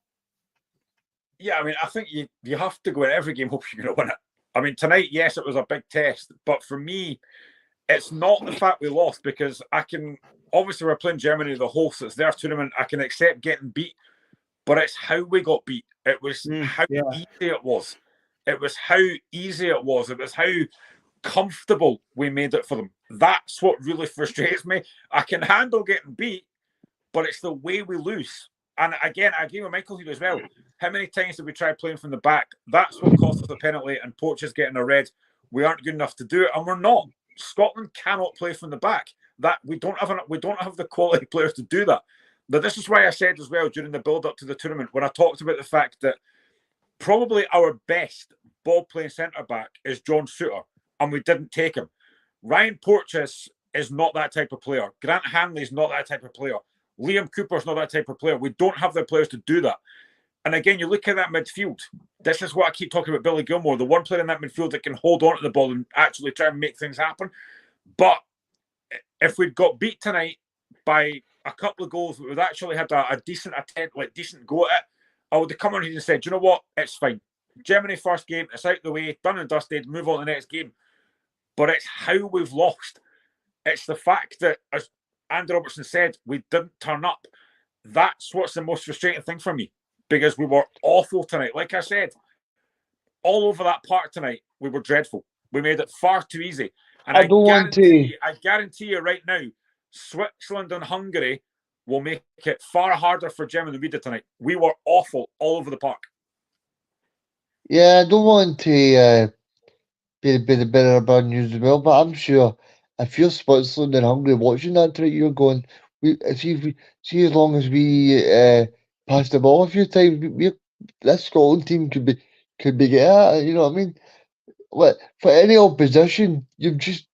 [SPEAKER 2] Yeah, I mean, I think you have to go in every game hoping you're going to win it. I mean, tonight, yes, it was a big test, but for me, it's not the fact we lost, because obviously we're playing Germany, the host, it's their tournament. I can accept getting beat, but it's how we got beat. It was how easy it was. It was how easy it was. It was how comfortable we made it for them. That's what really frustrates me. I can handle getting beat, but it's the way we lose. And again, I agree with Michael here as well. How many times did we try playing from the back? That's what cost us the penalty, and Poach's getting a red. We aren't good enough to do it, and we're not. Scotland cannot play from the back. That we don't have the quality players to do that. But this is why I said as well during the build-up to the tournament, when I talked about the fact that probably our best ball-playing centre-back is John Souttar, and we didn't take him. Ryan Porteous is not that type of player. Grant Hanley is not that type of player. Liam Cooper's not that type of player. We don't have the players to do that. And again, you look at that midfield. This is what I keep talking about, Billy Gilmore, the one player in that midfield that can hold on to the ball and actually try and make things happen. But if we'd got beat tonight by a couple of goals, we'd actually had a decent attempt, like decent go at it, I would have come on here and said, you know what, it's fine. Germany first game, it's out the way, done and dusted, move on to the next game. But it's how we've lost. It's the fact that, as Andy Robertson said, we didn't turn up. That's what's the most frustrating thing for me, because we were awful tonight. Like I said, all over that park tonight, we were dreadful. We made it far too easy. And I guarantee you right now, Switzerland and Hungary will make it far harder for Germany than we did tonight. We were awful all over the park.
[SPEAKER 3] Yeah, I don't want to be the bearer of bad news as well, but I'm sure if you're Switzerland and Hungary watching that tonight, you're going, see as long as we pass the ball a few times, this Scotland team could be getting at it, you know what I mean? For any opposition, you've just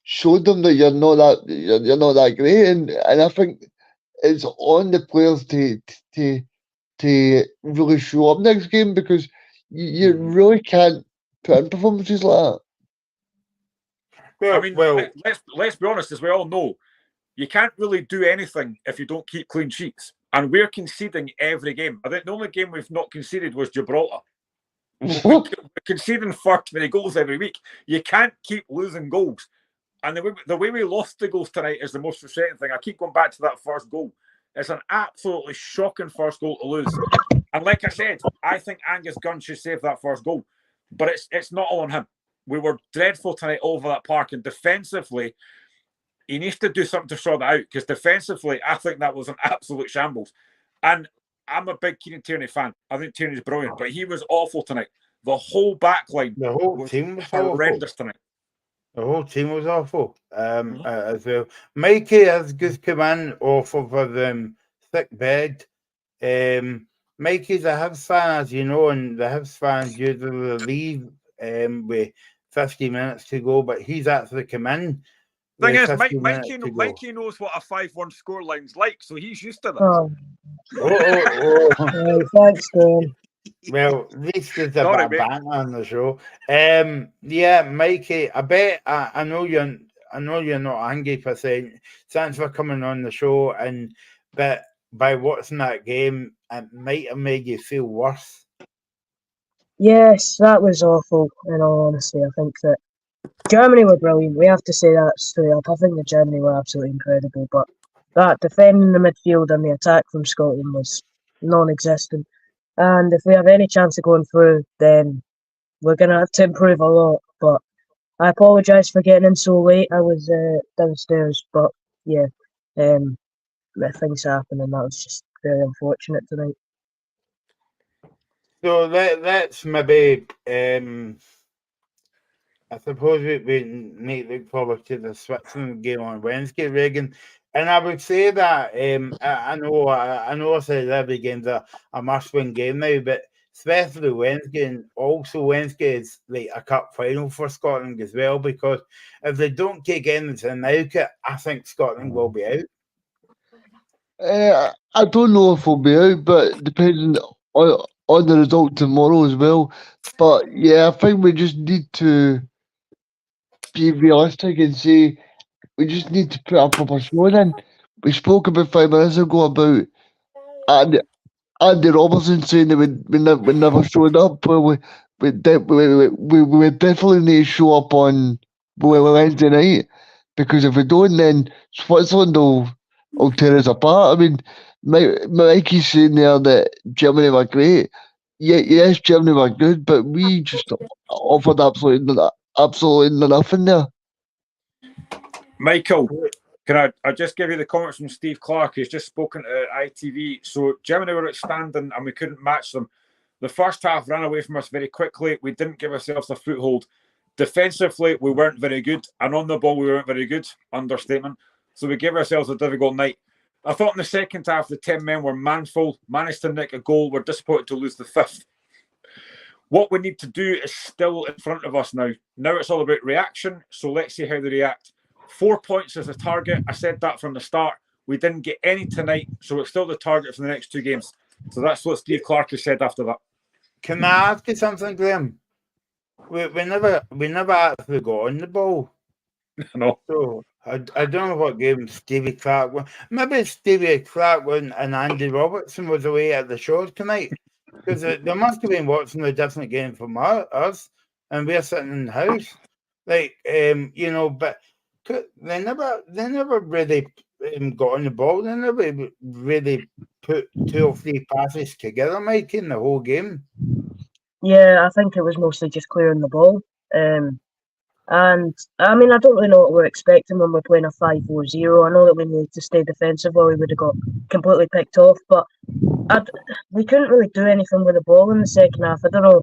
[SPEAKER 3] showed them that you're not that great, and I think it's on the players to really show up next game, because you really can't put in performances like
[SPEAKER 2] that. Let's be honest, as we all know, you can't really do anything if you don't keep clean sheets, and we're conceding every game. I think the only game we've not conceded was Gibraltar. We're conceding 30 goals every week. You can't keep losing goals. And the way we lost the goals tonight is the most frustrating thing. I keep going back to that first goal. It's an absolutely shocking first goal to lose. And like I said, I think Angus Gunn should save that first goal. But it's not all on him. We were dreadful tonight over that park. And defensively, he needs to do something to sort that out. Because defensively, I think that was an absolute shambles. And I'm a big Kieran Tierney fan. I think Tierney's brilliant. But he was awful tonight. The whole back line,
[SPEAKER 1] the whole team was
[SPEAKER 2] horrendous tonight.
[SPEAKER 1] The whole team was awful as well. Mikey has just come in off of a sick bed. Mikey's a Hibs fan, as you know, and the Hibs fans usually leave with 50 minutes to go, but he's actually come in.
[SPEAKER 2] Thing is, Mikey knows what a 5-1 scoreline's like, so he's used to this.
[SPEAKER 4] Thanks, Dan.
[SPEAKER 1] Well, at least there's a bit of banter on the show. Yeah, Mikey, I know you're not angry per se. Thanks for coming on the show, but by watching that game, it might have made you feel worse.
[SPEAKER 4] Yes, that was awful. In all honesty, I think that Germany were brilliant. We have to say that straight up. I think the Germany were absolutely incredible, but that defending the midfield and the attack from Scotland was non-existent. And if we have any chance of going through, then we're going to have to improve a lot. But I apologise for getting in so late. I was downstairs, but yeah, things happen, and that was just very unfortunate tonight.
[SPEAKER 1] So let's maybe, I suppose we need to look forward to the Switzerland game on Wednesday, Regan. And I would say that I know I said every game's a must-win game now, but especially Wednesday, and also Wednesday is like a cup final for Scotland as well, because if they don't kick anything out, I think Scotland will be out.
[SPEAKER 3] I don't know if we'll be out, but depending on the result tomorrow as well. But yeah, I think we just need to be realistic and say we just need to put a proper showing in. We spoke about 5 minutes ago about Andy Robertson saying that we never showed up. Well, we definitely need to show up on Wednesday night, because if we don't, then Switzerland will tear us apart. I mean, Mikey's saying there that Germany were great. Yeah, yes, Germany were good, but we just offered absolutely nothing there.
[SPEAKER 2] Michael, can I just give you the comments from Steve Clark? He's just spoken to ITV. So Germany were outstanding and we couldn't match them. The first half ran away from us very quickly. We didn't give ourselves a foothold. Defensively, we weren't very good. And on the ball, we weren't very good. Understatement. So we gave ourselves a difficult night. I thought in the second half, the 10 men were manful, managed to nick a goal. We're disappointed to lose the 5th. What we need to do is still in front of us now. Now it's all about reaction. So let's see how they react. 4 points is the target. I said that from the start. We didn't get any tonight, so it's still the target for the next 2 games. So that's what Steve Clark has said after that.
[SPEAKER 1] Can I ask you something, Graham? We never actually got on the ball.
[SPEAKER 2] No.
[SPEAKER 1] So I don't know what game Stevie Clark won. Maybe Stevie Clark won and Andy Robertson was away at the show tonight, because they must have been watching a different game from us, and we're sitting in the house, like but they never really got on the ball. They never really put 2 or 3 passes together, Mike, in the whole game.
[SPEAKER 4] Yeah, I think it was mostly just clearing the ball. And I mean, I don't really know what we're expecting when we're playing a 5-4-0. I know that we need to stay defensive or we would have got completely picked off, but we couldn't really do anything with the ball in the second half. I don't know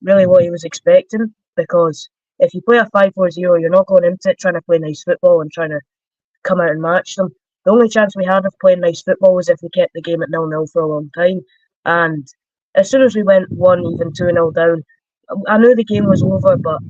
[SPEAKER 4] really what he was expecting, because if you play a 5-4-0, you're not going into it trying to play nice football and trying to come out and match them. The only chance we had of playing nice football was if we kept the game at 0-0 for a long time. And as soon as we went 1, even 2-0 down, I knew the game was over, but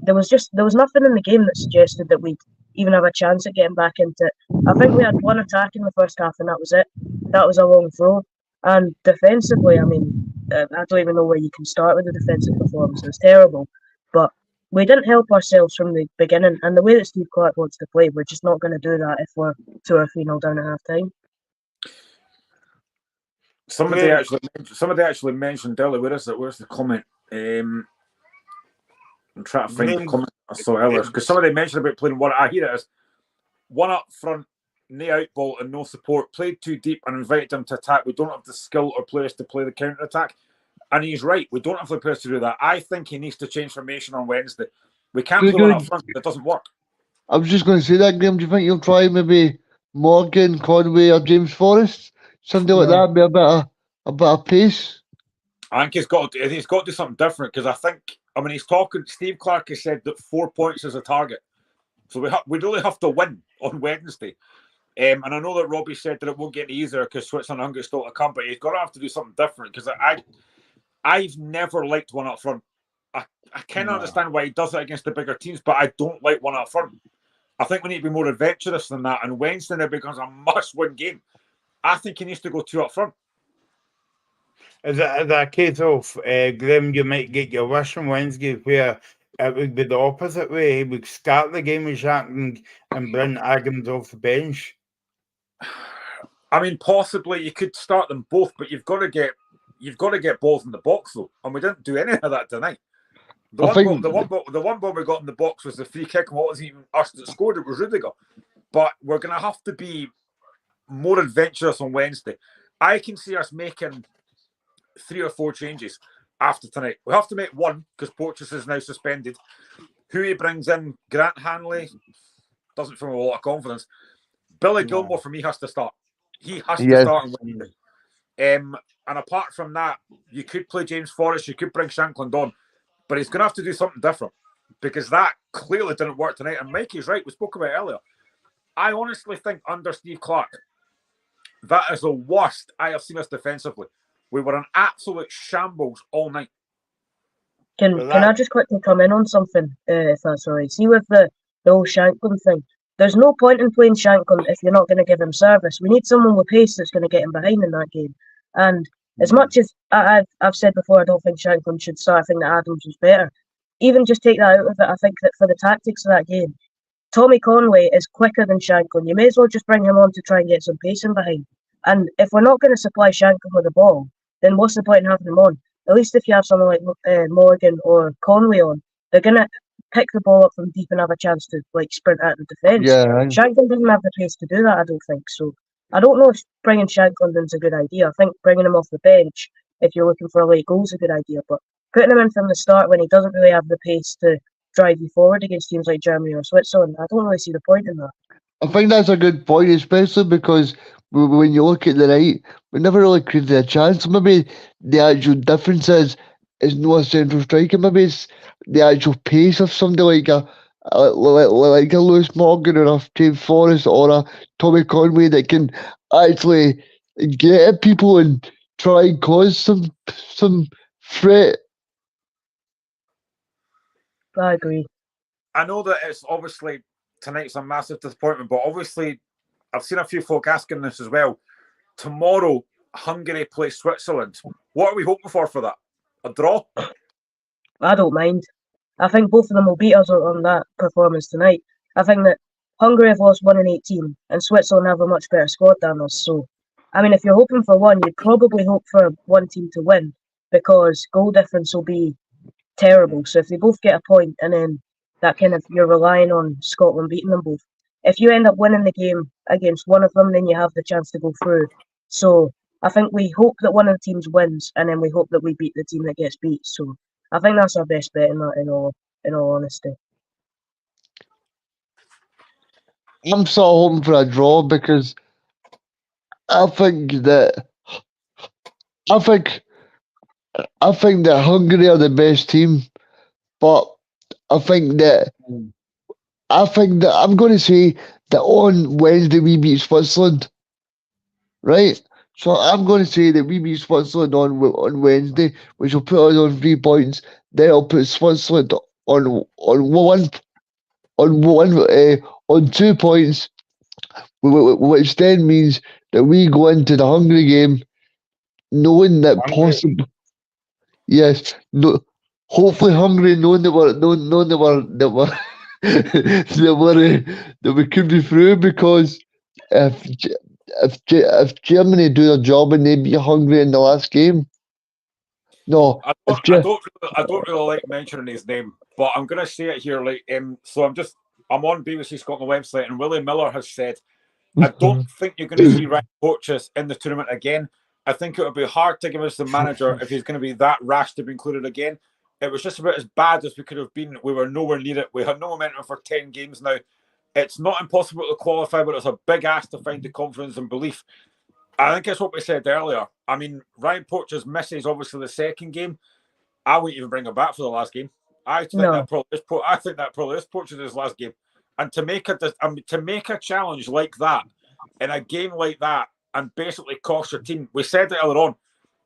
[SPEAKER 4] there was nothing in the game that suggested that we'd even have a chance at getting back into it. I think we had 1 attack in the first half, and that was it. That was a long throw. And defensively, I mean, I don't even know where you can start with the defensive performance. It was terrible. But we didn't help ourselves from the beginning. And the way that Steve Clark wants to play, we're just not going to do that if we're 2 or 3-0 down at half time.
[SPEAKER 2] Somebody actually mentioned earlier. Where is it? Where's the comment? I'm trying to find the comment I saw earlier, because somebody mentioned about playing one. I hear it as 1 up front, no out ball and no support. Played too deep and invited them to attack. We don't have the skill or players to play the counter attack. And he's right. We don't have the players to do that. I think he needs to change formation on Wednesday. We can't play 1 up front. It doesn't work. I
[SPEAKER 3] was just going to say that, Graham. Do you think you'll try maybe Morgan, Conway, or James Forrest? Something like that, be a bit of pace.
[SPEAKER 2] I think he's got to do something different, because he's talking. Steve Clark has said that 4 points is a target, so we really have to win on Wednesday. And I know that Robbie said that it won't get any easier because Switzerland are hungry still to come, but he's got to have to do something different, because I've never liked 1 up front. I cannot understand why he does it against the bigger teams, but I don't like 1 up front. I think we need to be more adventurous than that, and Wednesday now becomes a must-win game. I think he needs to go 2 up front.
[SPEAKER 1] Is that a case of, Graham, you might get your wish on Wednesday where it would be the opposite way? He would start the game with Shankland and bring Adams off the bench?
[SPEAKER 2] I mean, possibly you could start them both, but you've got to get balls in the box, though, and we didn't do any of that tonight. The one ball we got in the box was the free kick, and what wasn't even us that scored it, was Rudiger. But we're going to have to be more adventurous on Wednesday. I can see us making 3 or 4 changes after tonight. We have to make one because Porteous is now suspended. Who he brings in, Grant Hanley, doesn't feel a lot of confidence. Billy Gilmore, for me, has to start. He has to start on Wednesday. And apart from that, you could play James Forrest, you could bring Shankland on, but he's going to have to do something different because that clearly didn't work tonight. And Mikey's right, we spoke about it earlier. I honestly think under Steve Clarke, that is the worst I have seen us defensively. We were an absolute shambles all night.
[SPEAKER 4] Can I just quickly come in on something, if that's all right? See, with the whole Shankland thing, there's no point in playing Shankland if you're not going to give him service. We need someone with pace that's going to get him behind in that game. And as much as I've said before, I don't think Shankland should start. I think that Adams was better. Even just take that out of it, I think that for the tactics of that game, Tommy Conway is quicker than Shankland. You may as well just bring him on to try and get some pace in behind. And if we're not going to supply Shankland with the ball, then what's the point in having him on? At least if you have someone like Morgan or Conway on, they're going to pick the ball up from deep and have a chance to sprint out the defence.
[SPEAKER 3] Yeah.
[SPEAKER 4] Shankland doesn't have the pace to do that, I don't think. So I don't know if bringing Shankland in's a good idea. I think bringing him off the bench, if you're looking for a late goal, is a good idea. But putting him in from the start when he doesn't really have the pace to drive you forward against teams like Germany or Switzerland, I don't really see the point in that.
[SPEAKER 3] I think that's a good point, especially because when you look at the night, we never really created a chance. Maybe the actual difference is not a central striker. Maybe it's the actual pace of somebody like a Lewis Morgan or a James Forrest or a Tommy Conway that can actually get at people and try and cause some threat.
[SPEAKER 4] I agree.
[SPEAKER 2] I know that it's obviously tonight's a massive disappointment, but obviously I've seen a few folk asking this as well. Tomorrow, Hungary play Switzerland. What are we hoping for that? A draw?
[SPEAKER 4] I don't mind. I think both of them will beat us on that performance tonight. I think that Hungary have lost 1 in 18 and Switzerland have a much better squad than us. So, I mean, if you're hoping for one, you'd probably hope for one team to win because goal difference will be terrible. So if they both get a point and then that kind of, you're relying on Scotland beating them both. If you end up winning the game against one of them, then you have the chance to go through. So I think we hope that one of the teams wins and then we hope that we beat the team that gets beat. So I think that's our best bet in that, in all honesty.
[SPEAKER 3] I'm sort of hoping for a draw because I think that Hungary are the best team, but I think that I'm going to say that on Wednesday we beat Switzerland, right? So I'm going to say that we beat Switzerland on Wednesday, which will put us on 3 points. Then I'll put Switzerland on 2 points, which then means that we go into the Hungary game knowing that possibly, yes, no, hopefully Hungary knowing that we could be through, because if Germany do their job and they beat Hungary in the last game, no,
[SPEAKER 2] I don't really like mentioning his name, but I'm going to say it here. So I'm on BBC Scotland website, and Willie Miller has said, I don't think you're going to see Ryan Porteous in the tournament again. I think it would be hard to give us the manager if he's going to be that rash to be included again. It was just about as bad as we could have been. We were nowhere near it. We had no momentum for 10 games now. It's not impossible to qualify, but it's a big ask to find the confidence and belief. I think it's what we said earlier. I mean, Ryan Porteous misses obviously the second game. I wouldn't even bring him back for the last game. I think that probably is Porteous' last game. And to make a challenge like that in a game like that and basically cost your team, we said it earlier on,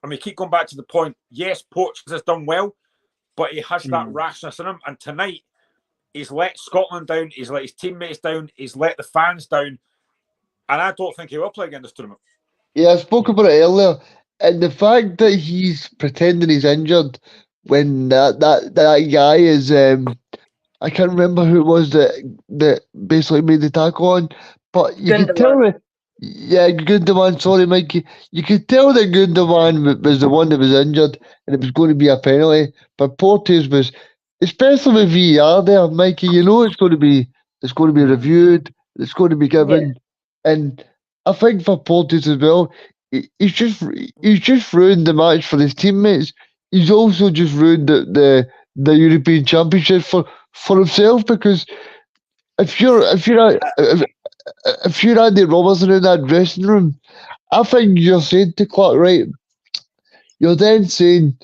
[SPEAKER 2] and we keep going back to the point. Yes, Porteous has done well, but he has that rashness in him. And tonight, he's let Scotland down. He's let his teammates down. He's let the fans down. And I don't think he will play again this tournament.
[SPEAKER 3] Yeah, I spoke about it earlier. And the fact that he's pretending he's injured when that guy is, I can't remember who it was that basically made the tackle on, but you could tell it. Yeah, Gundogan, sorry, Mikey. You could tell that Gundogan was the one that was injured and it was going to be a penalty. But Porteous was especially with VAR there, Mikey. You know it's going to be reviewed. It's going to be given, and I think for Portis as well, he's just ruined the match for his teammates. He's also just ruined the European Championship for himself, because if you're Andy Robertson in that dressing room, I think you're saying to Clark, right? You're then saying,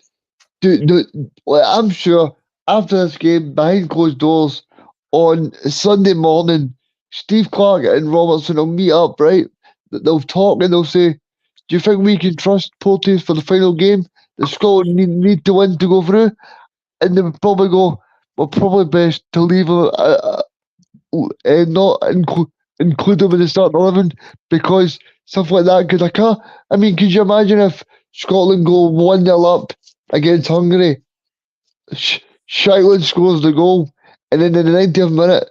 [SPEAKER 3] well, I'm sure after this game, behind closed doors, on Sunday morning, Steve Clark and Robertson will meet up, right? They'll talk and they'll say, do you think we can trust Porteous for the final game? The Scotland need to win to go through? And they would probably go, we're probably best to leave him and not include him in the starting 11, because stuff like that could occur. I mean, could you imagine if Scotland go 1-0 up against Hungary, Shailin scores the goal, and then in the 90th minute,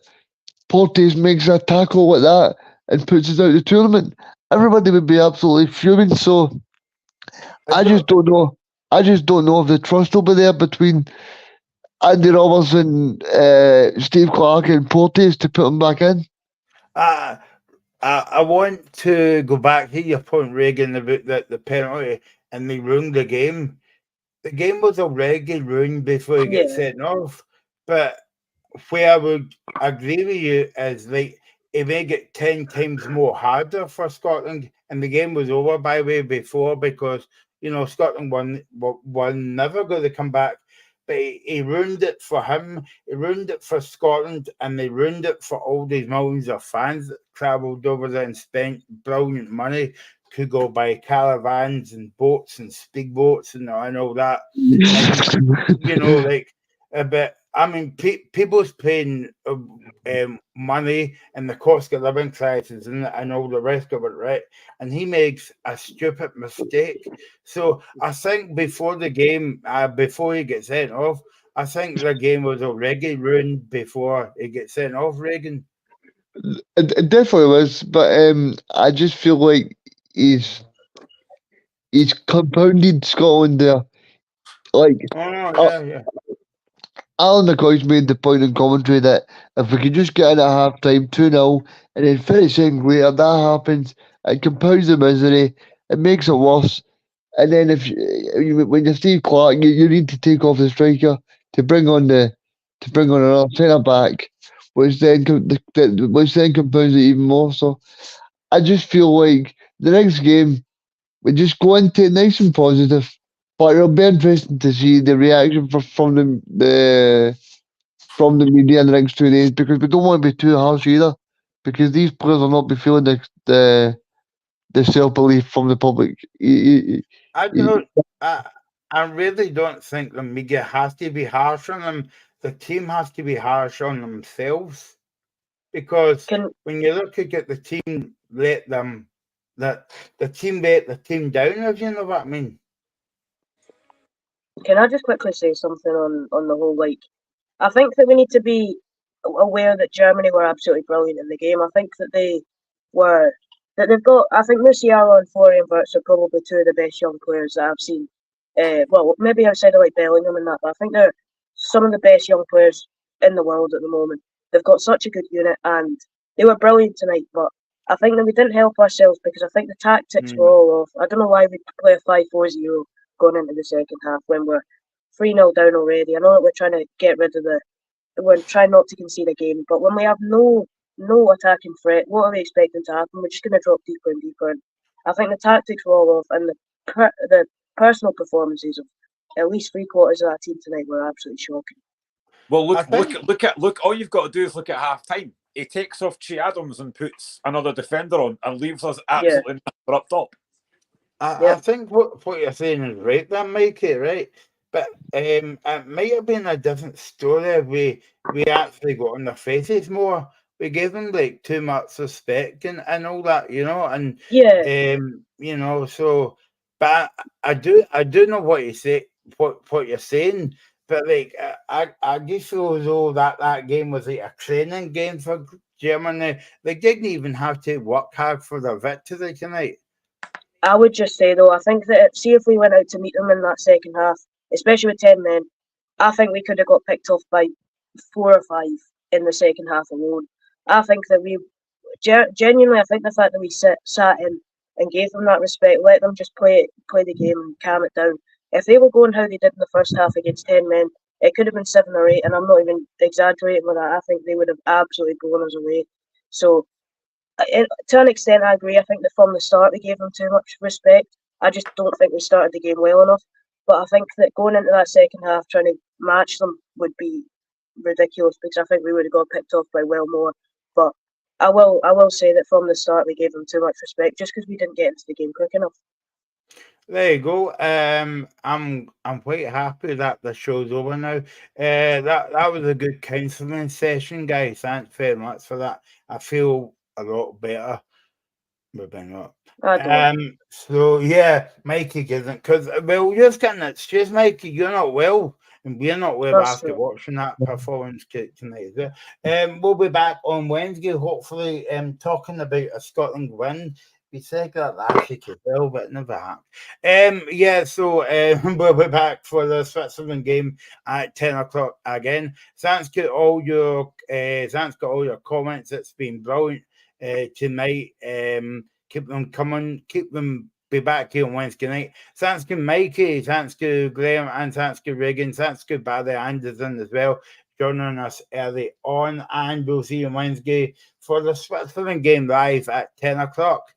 [SPEAKER 3] Porteous makes a tackle like that and puts us out of the tournament? Everybody would be absolutely fuming. So I just don't know. I just don't know if the trust will be there between Andy Robertson, Steve Clark, and Porteous to put him back in.
[SPEAKER 1] I want to go back to your point, Reagan, about the penalty, and they ruined the game. The game was already ruined before you get sent off. But where I would agree with you is, like, it made it 10 times more harder for Scotland, and the game was over, by the way, before, because, you know, Scotland won never going to come back. But he ruined it for him, he ruined it for Scotland, and they ruined it for all these millions of fans that travelled over there and spent brilliant money to go by caravans and boats and speedboats and all that. And, you know, like, but I mean, people's paying money, and the cost of living crisis and all the rest of it, right? And he makes a stupid mistake. So I think before the game, before he gets sent off, I think the game was already ruined before he gets sent off, Reagan.
[SPEAKER 3] It definitely was, but I just feel like he's compounded Scotland there. Like, Alan McCoy's made the point in commentary that if we could just get in at half time 2-0 and then finish in later, that happens, it compounds the misery, it makes it worse. And then when you're Steve Clark, you need to take off the striker to bring on another centre back, which then compounds it even more. So I just feel like the next game we just go into it nice and positive. But it'll be interesting to see the reaction from the media in the next 2 days, because we don't want to be too harsh either, because these players will not be feeling the self belief from the public.
[SPEAKER 1] I really don't think the media has to be harsh on them. The team has to be harsh on themselves, because when you look at the team, the team let the team down, if you know what I mean.
[SPEAKER 4] Can I just quickly say something on the whole, like, I think that we need to be aware that Germany were absolutely brilliant in the game. I think that they've got, I think Musiala and Florian Wirtz are probably two of the best young players that I've seen. Well, maybe outside of like Bellingham and that, but I think they're some of the best young players in the world at the moment. They've got such a good unit, and they were brilliant tonight, but I think that we didn't help ourselves, because I think the tactics were all off. I don't know why we play a 5-4-0 going into the second half when we're 3-0 down already. I know that we're trying to get rid of we're trying not to concede a game, but when we have no attacking threat, what are we expecting to happen? We're just going to drop deeper and deeper. And I think the tactics were all off, and the personal performances of at least 3/4 of that team tonight were absolutely shocking.
[SPEAKER 2] Well, look! All you've got to do is look at half time. He takes off Che Adams and puts another defender on, and leaves us absolutely up top.
[SPEAKER 1] I think what you're saying is right there, Mikey, right? But it might have been a different story if we actually got on their faces more. We gave them like too much respect and all that, you know, and you know. So, but I do know what you say, what you're saying. But like, I just feel as though that game was like a training game for Germany. They didn't even have to work hard for their victory tonight.
[SPEAKER 4] I would just say, though, I think that, see if we went out to meet them in that second half, especially with 10 men, I think we could have got picked off by 4 or 5 in the second half alone. I think that we genuinely, I think the fact that we sat in and gave them that respect, let them just play the game and calm it down. If they were going how they did in the first half against 10 men, it could have been 7 or 8, and I'm not even exaggerating with that. I think they would have absolutely blown us away. So, to an extent, I agree. I think that from the start they gave them too much respect. I just don't think we started the game well enough. But I think that going into that second half, trying to match them would be ridiculous because I think we would have got picked off by well more. But I will say that from the start we gave them too much respect just because we didn't get into the game quick enough.
[SPEAKER 1] There you go. I'm quite happy that the show's over now. That was a good counselling session, guys. Thanks very much for that. I feel a lot better. Maybe not. So yeah, Mikey isn't because you're getting it. Just Mikey, you're not well, and we're not well after watching that performance tonight. We'll be back on Wednesday, hopefully, talking about a Scotland win. We said that last week as well, but never happened. So we'll be back for the Switzerland game at 10 o'clock again. Thanks got all your comments. It's been brilliant tonight. Keep them coming. Keep them. Be back here on Wednesday night. Thanks to Mikey. Thanks to Graham, and thanks to Regan. Thanks to Barry Anderson as well, joining us early on. And we'll see you on Wednesday for the Switzerland game live at 10 o'clock.